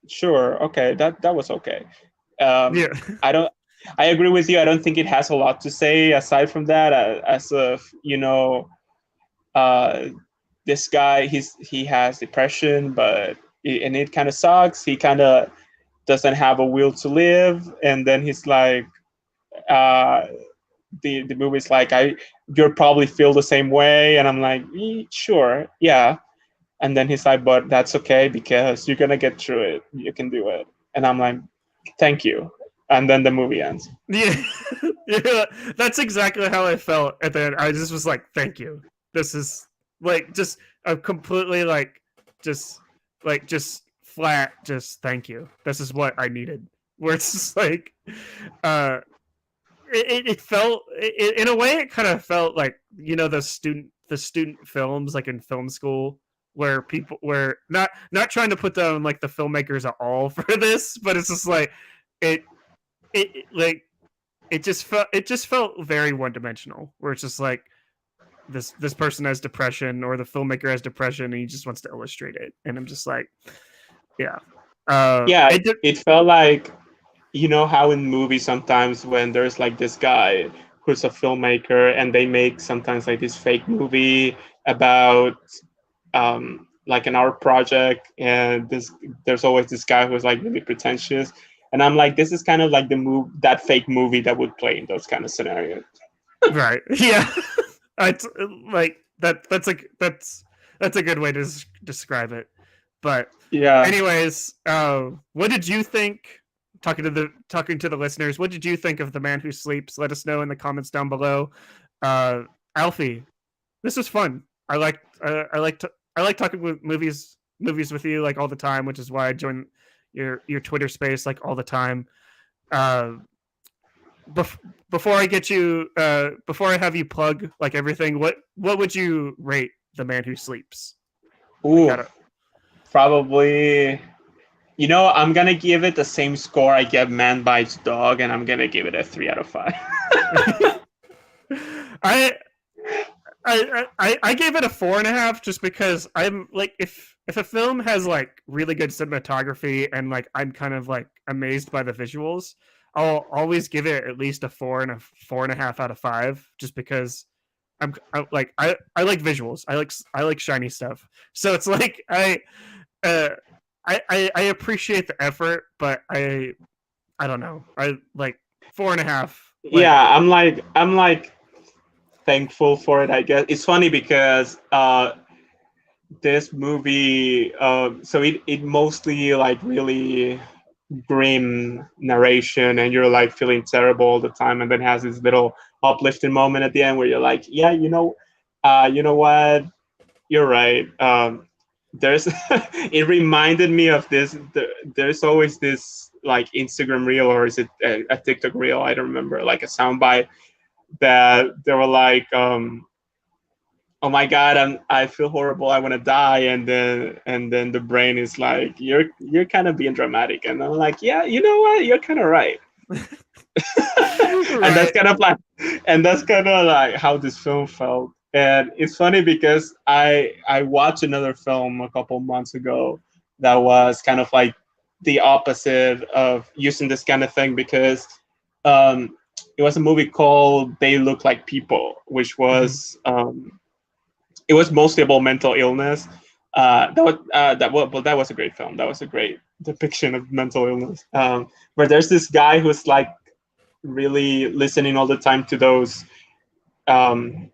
sure, okay, that was okay. yeah, I don't. I agree with you. I don't think it has a lot to say aside from that. As of uh, this guy, he has depression, and it kind of sucks. He kind of doesn't have a will to live, and then he's like, uh, the movie's like, you'll probably feel the same way, and I'm like, sure, yeah. And then he's like, but that's okay, because you're gonna get through it. You can do it. And I'm like, thank you. And then the movie ends. yeah, yeah. That's exactly how I felt at the end. I just was like, thank you. This is like just a completely just just flat, just thank you. This is what I needed. Where it's just like, uh, it felt in a way it kind of felt like, the student films like in film school, where people were not trying to put down like the filmmakers at all for this, but it's just like it like it just felt very one dimensional, where it's just like this person has depression, or the filmmaker has depression, and he just wants to illustrate it. And I'm just like, yeah, Yeah, it did. it felt like, how in movies sometimes when there's like this guy who's a filmmaker, and they make sometimes like this fake movie about like an art project, and there's always this guy who's like really pretentious, and I'm like, this is kind of like that fake movie that would play in those kind of scenarios. Right. Yeah. It's like that's a good way to describe it. But Yeah. anyways, what did you think? Talking to the listeners, what did you think of The Man Who Sleeps? Let us know in the comments down below. Alfie, this was fun. I like talking with movies with you like all the time, which is why I join your Twitter space like all the time. Uh, before I get you, before I have you plug like everything, what would you rate The Man Who Sleeps? Like Ooh, out of probably. I'm gonna give it the same score I gave Man Bites Dog, and I'm gonna give it a 3 out of 5. I, I gave it a 4.5, just because I'm like, if a film has like really good cinematography and like I'm kind of like amazed by the visuals, I'll always give it at least a 4.5 out of 5, just because I like visuals. I like shiny stuff. So it's like uh I appreciate the effort, but I don't know. I like 4.5. Like, Yeah, I'm like thankful for it. I guess it's funny because this movie, so it mostly like really grim narration, and you're like feeling terrible all the time, and then has this little uplifting moment at the end where you're like, yeah, you know what, you're right. There's It reminded me of this. There's always this like Instagram reel, or is it a TikTok reel, I don't remember, like a soundbite that they were like, oh my god, I feel horrible, I want to die, and then the brain is like, you're kind of being dramatic, and I'm like, yeah, you know what, you're kind of right. And that's Right. kind of like how this film felt. And it's funny because I watched another film a couple months ago that was kind of like the opposite of using this kind of thing, because um, it was a movie called They Look Like People, which Mhm. was it was mostly about mental illness. That was a great film. That was a great depiction of mental illness. Where there's this guy who's like really listening all the time to those um,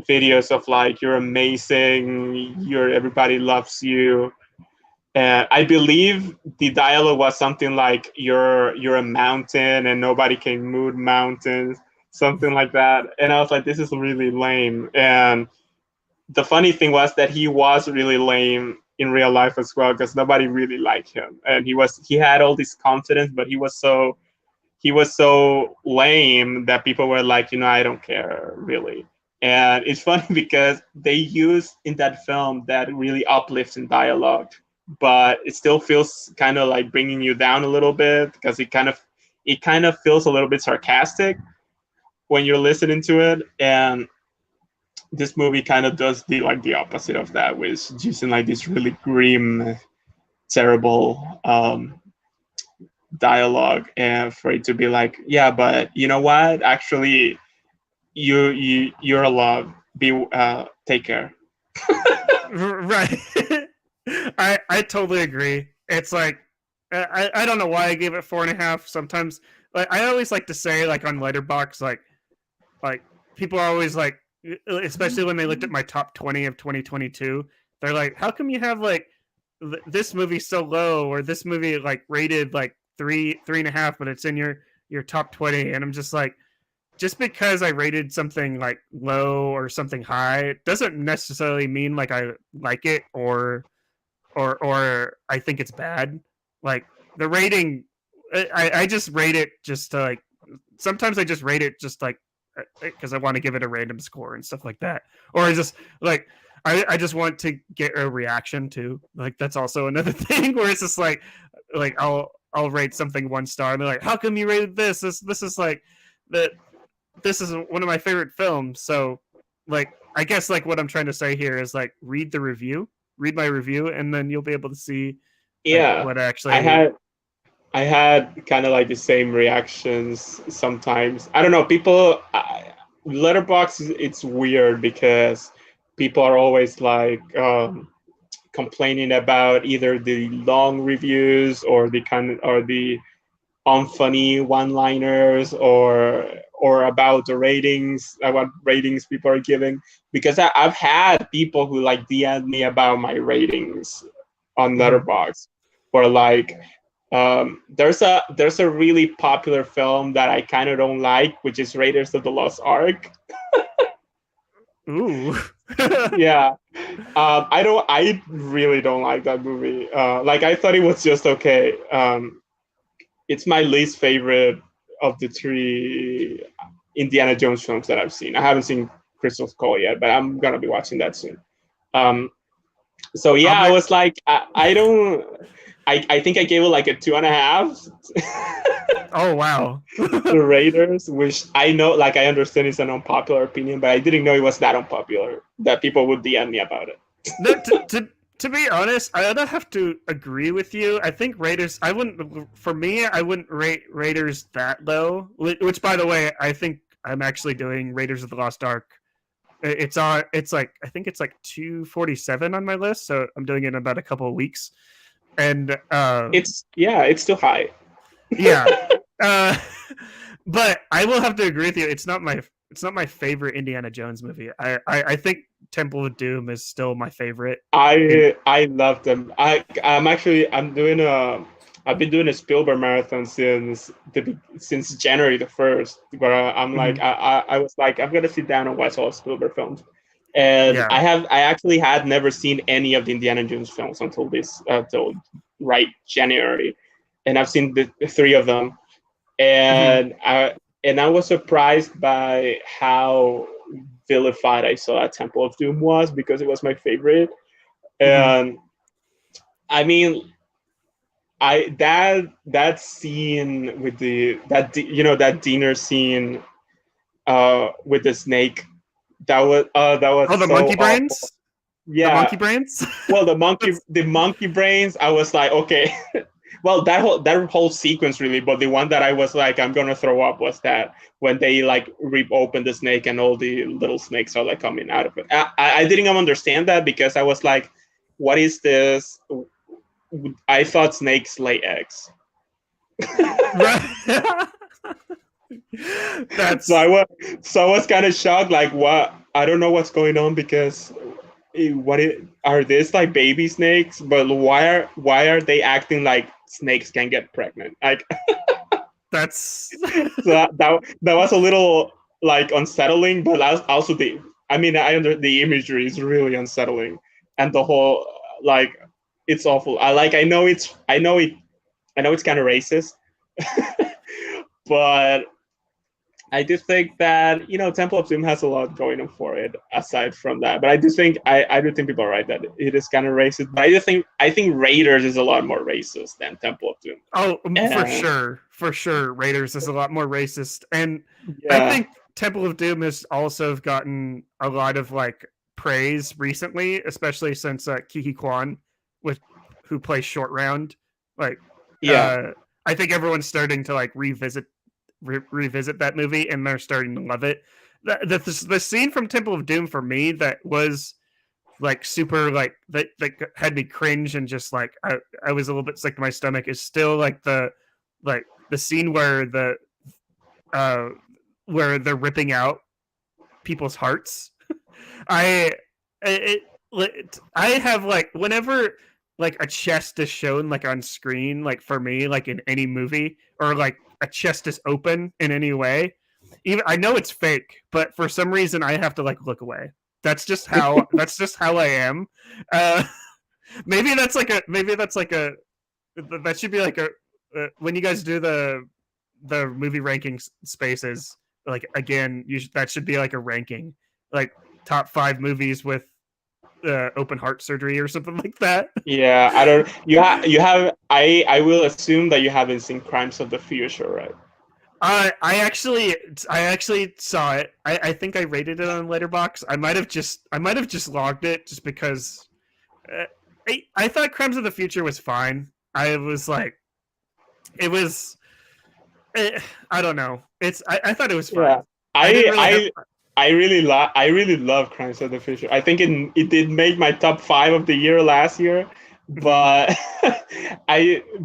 videos of like you're amazing, you're everybody loves you. And I believe the dialogue was something like you're a mountain and nobody can move mountains, something like that. And I was like, this is really lame. And the funny thing was that he was really lame in real life as well, because nobody really liked him. And he had all this confidence, but he was so lame that people were like, I don't care really. And it's funny because they use in that film that really uplifting dialogue, but it still feels kind of like bringing you down a little bit, because it kind of feels a little bit sarcastic when you're listening to it. And this movie kind of does the opposite of that, with using like this really grim, terrible dialogue, and for it to be like, yeah, but you know what? Actually, you're alive. Be take care. Right. I totally agree. It's like I don't know why I gave it 4.5. Sometimes like I always like to say like on Letterbox like people are always like, especially when they looked at my top 20 of 2022, they're like, how come you have like this movie so low, or this movie like rated like 3.5, but it's in your top 20? And I'm just like, just because I rated something like low or something high doesn't necessarily mean like I like it, or I think it's bad. Like the rating, I just rate it just to like. Sometimes I just rate it just like because I want to give it a random score and stuff like that, or I just like I just want to get a reaction to, like, that's also another thing where it's just like I'll rate something 1 star and they're like, how come you rated this is like that this is one of my favorite films. So like I guess like what I'm trying to say here is like read my review, and then you'll be able to see like Yeah, what I actually. had I had kind of like the same reactions sometimes. I don't know. Letterbox, it's weird because people are always like complaining about either the long reviews or the unfunny one-liners, or about the ratings, what ratings people are giving. Because I've had people who like DM me about my ratings on Mhm. Letterbox, or like there's a really popular film that I kind of don't like, which is Raiders of the Lost Ark. Ooh. Yeah, I really don't like that movie. Like I thought it was just okay. It's my least favorite of the three Indiana Jones films that I've seen. I haven't seen Crystal Skull yet, but I'm gonna be watching that soon. Um, so I'll yeah, I make. was like, I don't. I think I gave it like a 2.5 Oh wow. to Raiders, which I know, like I understand it's an unpopular opinion, but I didn't know it was that unpopular that people would DM me about it. No, to be honest, I don't have to agree with you. I think Raiders. I wouldn't. For me, I wouldn't rate Raiders that low. Which, by the way, I think I'm actually doing Raiders of the Lost Ark. It's on. It's like I think it's like 247 on my list. So I'm doing it in about a couple of weeks. And It's still high. yeah, uh, but I will have to agree with you. It's not my favorite Indiana Jones movie. I think Temple of Doom is still my favorite. In I love them. I'm doing a I've been doing a Spielberg marathon since January the 1st, where I'm like Mhm. I was like, I'm gonna sit down and watch all Spielberg films. And Yeah. I actually had never seen any of the Indiana Jones films until right January, and I've seen the three of them. Mhm. And I was surprised by how vilified I saw that Temple of Doom was, because it was my favorite. Mhm. And I mean, that scene with that dinner scene with the snake, that Oh, was the so monkey awful. brains. The monkey Yeah. brains. Well, That's- the monkey brains, I was like, okay. Well, that whole sequence really, but the one that I was like, I'm gonna throw up was that when they like rip open the snake and all the little snakes are like coming out of it. I didn't understand that because I was like, what is this? I thought snakes lay eggs. Right. so That's I was so I was kind of shocked, like what? I don't know what's going on because are these like baby snakes? But why are they acting like snakes can get pregnant? Like that's so that was a little like unsettling, but also I mean the imagery is really unsettling, and the whole like it's awful. I know it's kind of racist, but I do think that Temple of Doom has a lot going on for it aside from that. But I do think people are right that it is kind of racist. But I think Raiders is a lot more racist than Temple of Doom. oh, for sure. Raiders is a lot more racist, and I Yeah, think Temple of Doom has also gotten a lot of like praise recently, especially since Kiki Kwan, with who plays Short Round. Like, yeah, uh, I think everyone's starting to like revisit that movie, and they're starting to love it. The scene from Temple of Doom for me that was like super like that had me cringe and just like I was a little bit sick to my stomach is still like the scene uh where they're ripping out people's hearts. I I have like whenever like a chest is shown like on screen, like for me, like in any movie, or like a chest is open in any way, even I know it's fake, but for some reason I have to like look away. That's just how I am. Uh, maybe that's like a that should be like a when you guys do the movie ranking spaces, like again that should be like a ranking, like top 5 movies with open heart surgery or something like that. yeah. I don't. You have. I will assume that you haven't seen Crimes of the Future, right? I actually saw it. I think I rated it on Letterbox. I might have just logged it just because uh, I thought Crimes of the Future was fine. I was like, it was. I don't know. I thought it was Yeah. fine. I didn't I really have. I I really love Crimes of the Future. I think it did make my top 5 of the year last year, Mhm. but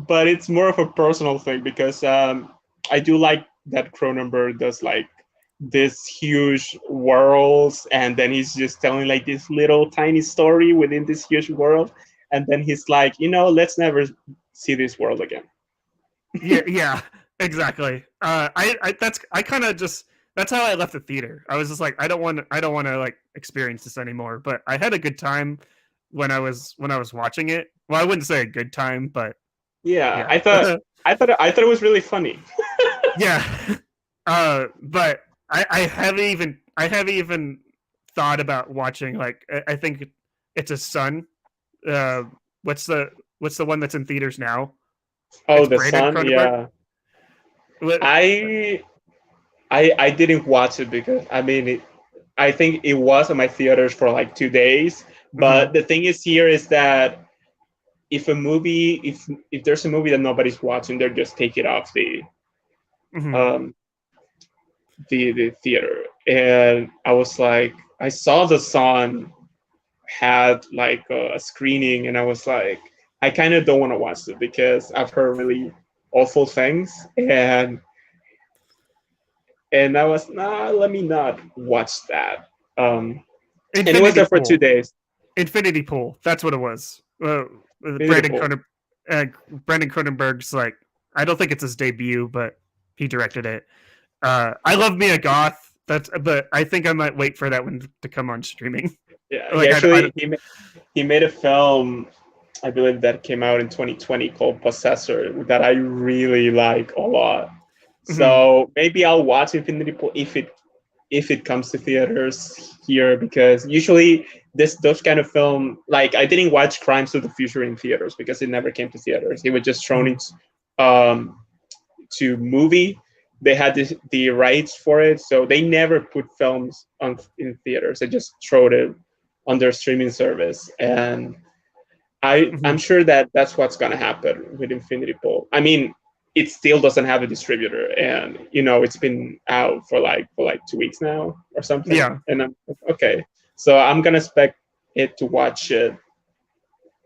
but it's more of a personal thing because I do like that Cronenberg does like this huge worlds, and then he's just telling like this little tiny story within this huge world, and then he's like, let's never see this world again. Yeah, exactly. I kind of just that's how I left the theater. I was just like, I don't want to like experience this anymore. But I had a good time when I was watching it. Well, I wouldn't say a good time, but Yeah, yeah, I thought it was really funny. yeah. But I haven't even thought about watching like I think it's a Son. Uh, what's the one that's in theaters now? Oh, It's the Brandon Sun, Cronenberg. yeah. I I didn't watch it because I think it was in my theaters for like 2 days. Mhm, But the thing is here is that if there's a movie that nobody's watching, they're just take it off mhm. um the theater. And I was like, I saw the Sun had like a screening, and I was like, I kind of don't want to watch it because I've heard really awful things, and I was let me not watch that. And it was Infinity there for two Pool. days. Infinity Pool. That's what it was. Brandon Beautiful. Brandon Cronenberg's like I don't think it's his debut, but he directed it. I love Mia Goth. But I think I might wait for that one to come on streaming. Yeah, Like I he made a film, I believe that came out in 2020 called Possessor that I really like a lot. mhm. So maybe I'll watch Infinity Pool if it comes to theaters here, because usually those kind of film, like I didn't watch Crimes of the Future in theaters because it never came to theaters. It was just thrown into to movie. They had the rights for it, so they never put films on in theaters. They just throw it on their streaming service, and I'm sure that that's what's going to happen with Infinity Pool. I mean, it still doesn't have a distributor, and it's been out for like 2 weeks now or something. Yeah. And I'm okay, so I'm gonna expect it to watch it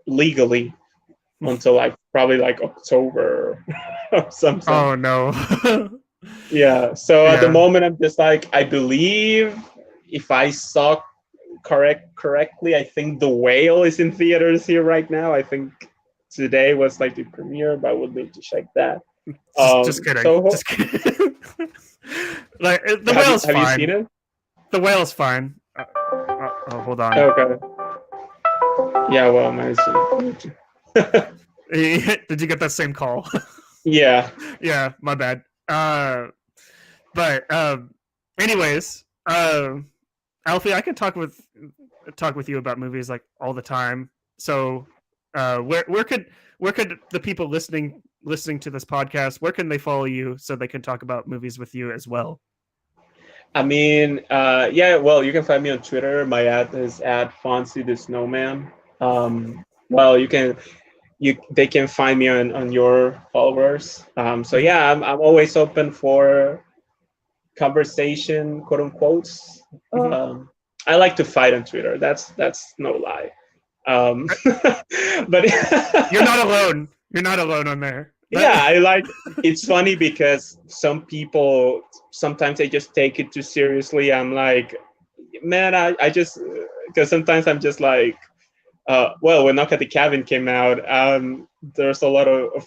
legally until like probably like October or something. Oh no. Yeah. So at the Yeah. moment, I'm just like, I believe if I saw correctly, I think The Whale is in theaters here right now. I think today was like the premiere, but I would need to check that. Just kidding. So Just kidding. Like the have whale's you fine. seen it? The whale's fine. Hold on. Okay. Yeah. Well, nice. Did you get that same call? Yeah. Yeah, my bad. But anyways, Alfie, I can talk with you about movies like all the time. So, where could the people listening to this podcast, where can they follow you so they can talk about movies with you as well? I mean, yeah. Well, you can find me on Twitter. My ad is @Fonzie the Snowman. Well, they can find me on your followers. So yeah, I'm always open for conversation, quote unquote. I like to fight on Twitter. That's no lie. But You're not alone. You're not alone on there. Yeah, it's funny because some people sometimes they just take it too seriously. I'm like, man, I just, because sometimes I'm just like, well, when Knock at the Cabin came out, there's a lot of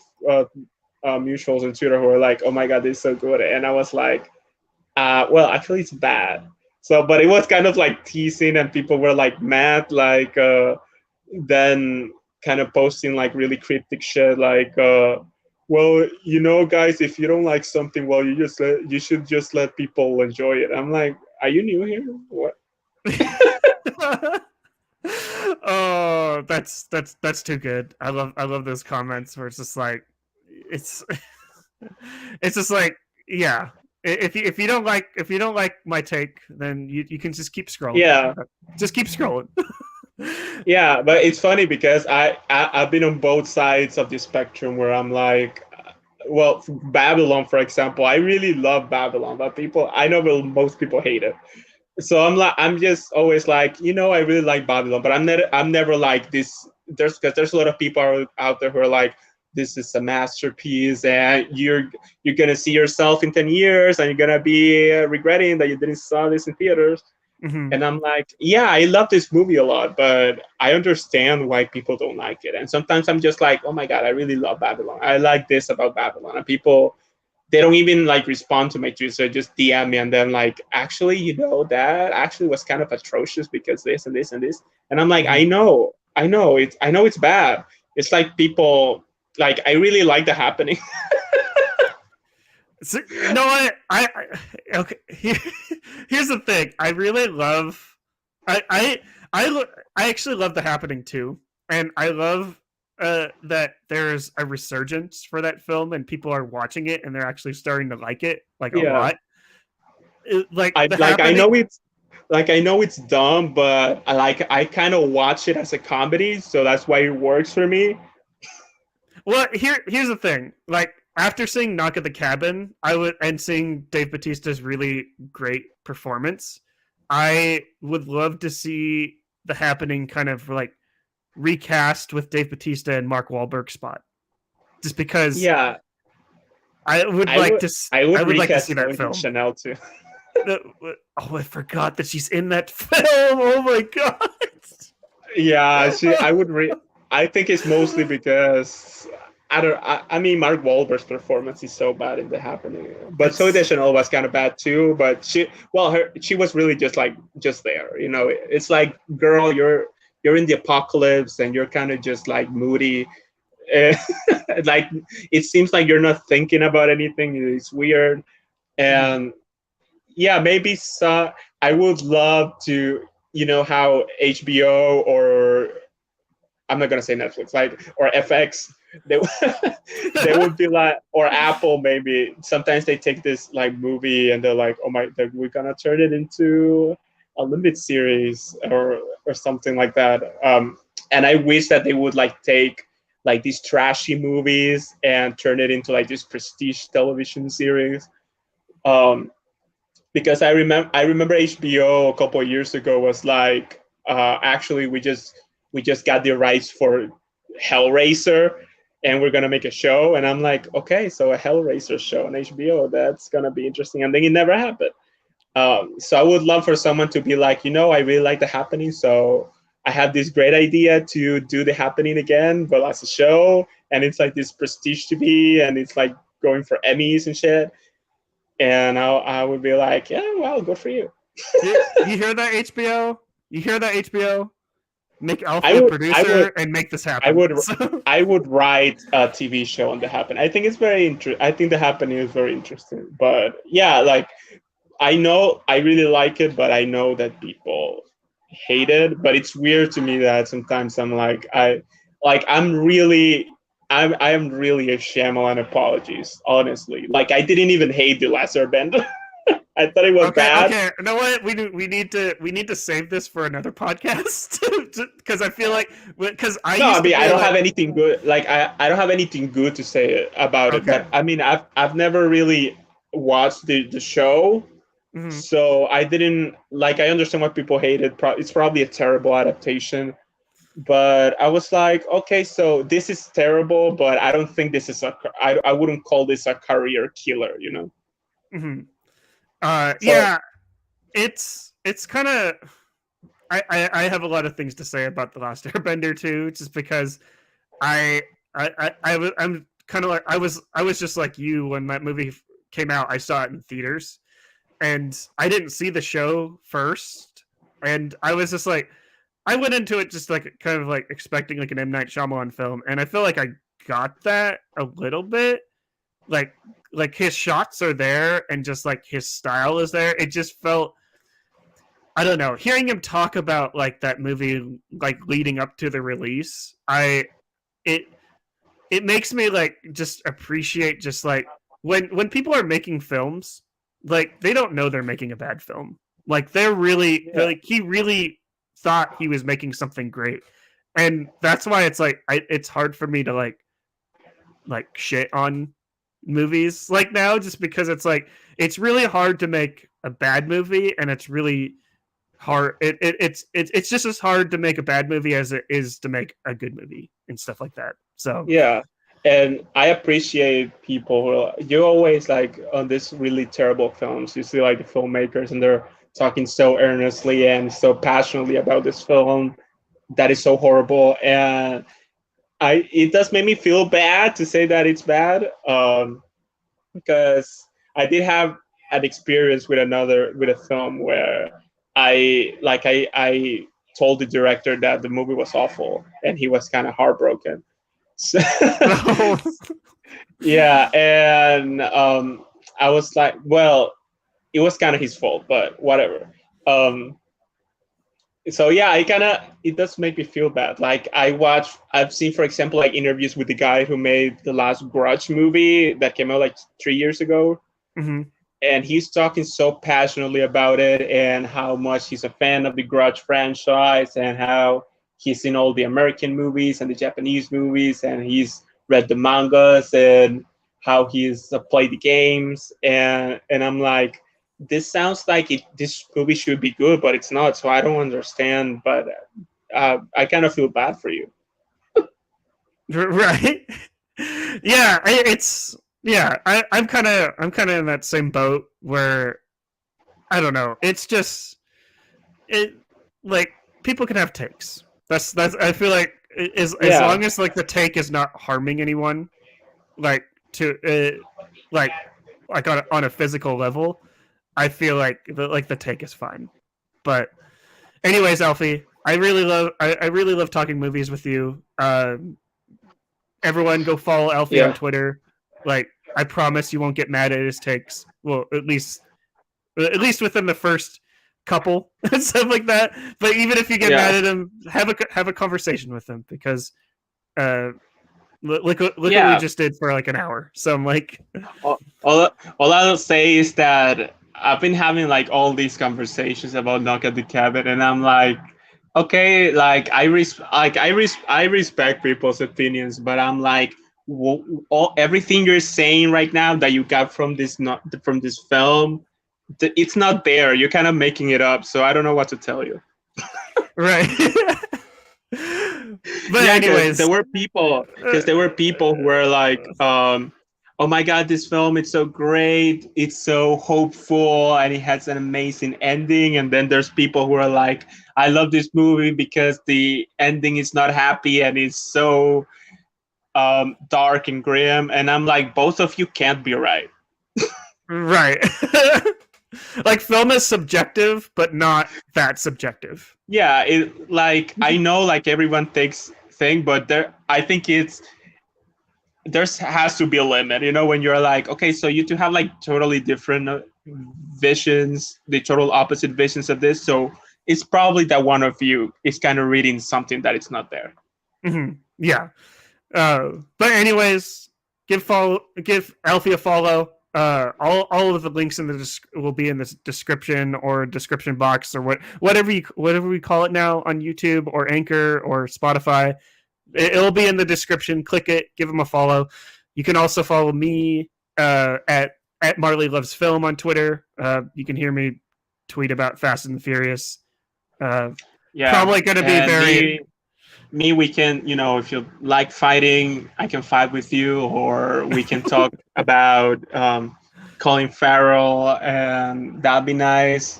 mutuals on Twitter who are like, oh my God, this is so good. And I was like, well, actually it's bad. So, but it was kind of like teasing, and people were like mad, like then kind of posting like really cryptic shit, like, well, guys, if you don't like something, well, you should just let people enjoy it. I'm like, are you new here? What? Oh, that's too good. I love those comments where it's just like, it's just like, yeah. If you don't like my take, then you can just keep scrolling. Yeah, just keep scrolling. Yeah, but it's funny because I've been on both sides of the spectrum where I'm like, well, Babylon, for example, I really love Babylon, but I know most people hate it. So I'm just always like, I really like Babylon, but I'm never like this. There's a lot of people out there who are like, this is a masterpiece, and you're gonna see yourself in 10 years, and you're gonna be regretting that you didn't saw this in theaters. Mm-hmm. And I'm like, yeah, I love this movie a lot, but I understand why people don't like it. And sometimes I'm just like, oh my God, I really love Babylon. I like this about Babylon. And people, they don't even like respond to my tweets. They just DM me and then like, actually, that actually was kind of atrocious because this and this and this. And I'm like, I know it's bad. It's like people, like, I really like The Happening. So, I okay. Here's the thing. I really love. I actually love The Happening too, and I love that there's a resurgence for that film, and people are watching it, and they're actually starting to like it a lot. I know it's dumb, but I kind of watch it as a comedy, so that's why it works for me. Well, here's the thing. Like, after seeing Knock at the Cabin, and seeing Dave Bautista's really great performance, I would love to see The Happening kind of like recast with Dave Bautista and Mark Wahlberg's spot. Just because, yeah, I would like to see that film. Chanel too. Oh, I forgot that she's in that film. Oh my God. Yeah, I think it's mostly because I mean, Mark Wahlberg's performance is so bad in The Happening, but Zooey Deschanel was kind of bad too. But she was really just there. It's like, girl, you're in the apocalypse and you're kind of just like moody. Like, it seems like you're not thinking about anything. It's weird, and yeah, maybe some. I would love to, how HBO, or I'm not gonna say Netflix, like, or FX, they they would be like, or Apple maybe. Sometimes they take this like movie and they're like, oh my, we're gonna turn it into a limited series or something like that. And I wish that they would like take like these trashy movies and turn it into like this prestige television series. Um, because I remember HBO a couple of years ago was like, actually we just got the rights for Hellraiser, and we're gonna make a show. And I'm like, okay, so a Hellraiser show on HBO, that's gonna be interesting. And then it never happened. So I would love for someone to be like, I really like The Happening, so I have this great idea to do The Happening again, but as a show, and it's like this prestige TV, and it's like going for Emmys and shit. And I would be like, yeah, well, good for you. You hear that, HBO? You hear that, HBO? Make Alfie a producer and make this happen. I would write a TV show on The Happening. I think it's very interesting. I think The Happening is very interesting. But yeah, like, I know I really like it, but I know that people hate it. But it's weird to me that sometimes I'm like, I am really a Shyamalan apologies, honestly. Like, I didn't even hate The Last Airbender. I thought it was bad. Okay, you know what? We need to save this for another podcast because I feel like I don't have anything good. Like, I don't have anything good to say about it. But I mean, I've never really watched the show, so I didn't like. I understand why people hate it. It's probably a terrible adaptation. But I was like, okay, so this is terrible, but I don't think this is I wouldn't call this a career killer, Mm-hmm. Yeah, it's kind of. I have a lot of things to say about The Last Airbender too, just because I'm kind of like I was just like you when that movie came out. I saw it in theaters, and I didn't see the show first, and I was just like, I went into it just like kind of like expecting like an M. Night Shyamalan film, and I feel like I got that a little bit. Like his shots are there, and just like his style is there. It just felt, I don't know. Hearing him talk about like that movie, like leading up to the release, it makes me like just appreciate just like when people are making films, like they don't know they're making a bad film. Like they're like he really thought he was making something great, and that's why it's like it's hard for me to like shit on movies like now, just because it's like it's really hard to make a bad movie, and it's really hard. It's just as hard to make a bad movie as it is to make a good movie and stuff like that. So yeah, and I appreciate people who you always like on this really terrible films. You see like the filmmakers, and they're talking so earnestly and so passionately about this film that is so horrible, and it does make me feel bad to say that it's bad, because I did have an experience with a film where I told the director that the movie was awful, and he was kind of heartbroken. So, yeah, and I was like, well, it was kind of his fault, but whatever. So yeah, it does make me feel bad. Like I've seen, for example, like interviews with the guy who made the last Grudge movie that came out like 3 years ago. Mm-hmm. And he's talking so passionately about it, and how much he's a fan of the Grudge franchise, and how he's seen all the American movies and the Japanese movies, and he's read the mangas, and how he's played the games. And I'm like, this sounds like this movie should be good, but it's not. So I don't understand. But I kind of feel bad for you. Right? Yeah, I'm kind of in that same boat where I don't know. It's just like people can have takes. That's I feel like as long as like the take is not harming anyone, like to like on a physical level, I feel like the take is fine. But anyways, Alfie, I really love talking movies with you. Everyone go follow Alfie on Twitter. Like, I promise you won't get mad at his takes. Well, at least at least within the first couple and stuff like that. But even if you get mad at him, have a conversation with him, because look what we just did for like an hour. So I'm like, all I'll say is that I've been having like all these conversations about Knock at the Cabin, and I'm like, okay, like I respect people's opinions, but I'm like, everything you're saying right now that you got from this film, it's not there. You're kind of making it up, so I don't know what to tell you. Right. But yeah, anyways, there were people who were like, oh my god, this film, it's so great, it's so hopeful, and it has an amazing ending. And then there's people who are like, I love this movie because the ending is not happy and it's so dark and grim. And I'm like, both of you can't be right. Right. Like, film is subjective, but not that subjective. Yeah, it like I know like everyone thinks thing, but I think there has to be a limit, you know, when you're like, okay, so you two have like totally different visions, the total opposite visions of this, so it's probably that one of you is kind of reading something that it's not there. Mm-hmm. Yeah. But anyways, give Alfie a follow. All of the links in will be in the description or description box, or whatever we call it now on YouTube or Anchor or Spotify. It'll be in the description. Click it. Give him a follow. You can also follow me at Marley Loves Film on Twitter. You can hear me tweet about Fast and the Furious. Probably going to be very. Me, we can, you know, if you like fighting, I can fight with you, or we can talk about Colin Farrell, and that'd be nice.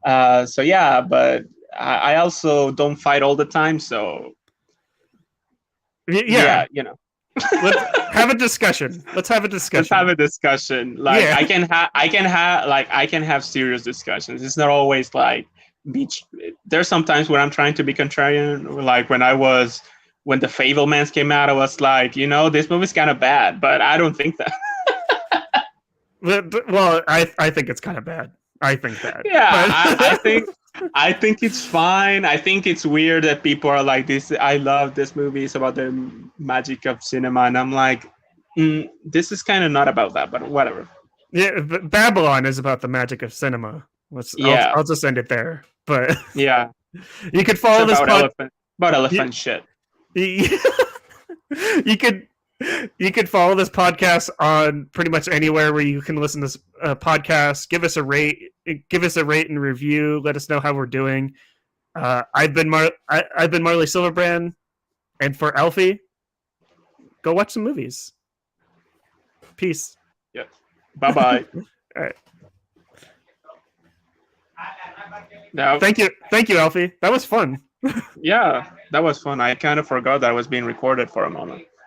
So yeah, but I also don't fight all the time, so yeah, you know. Let's have a discussion. Like, I can have serious discussions. It's not always like beach. There's sometimes when I'm trying to be contrarian, like when the Fabelmans came out, I was like, you know, this movie's kind of bad, but I don't think that. Well, I think it's kind of bad. I think that. Yeah, I think it's fine. I think it's weird that people are like, this. I love this movie. It's about the magic of cinema, and I'm like, this is kind of not about that, but whatever. Yeah, Babylon is about the magic of cinema. I'll just end it there. But yeah, you could follow this elephant shit. You could follow this podcast on pretty much anywhere where you can listen to this podcast. Give us a rate and review. Let us know how we're doing. I've been Marley Silverbrand, and for Alfie, go watch some movies. Peace. Yeah. Bye bye. All right. No. Thank you, Alfie. That was fun. Yeah, that was fun. I kind of forgot that I was being recorded for a moment.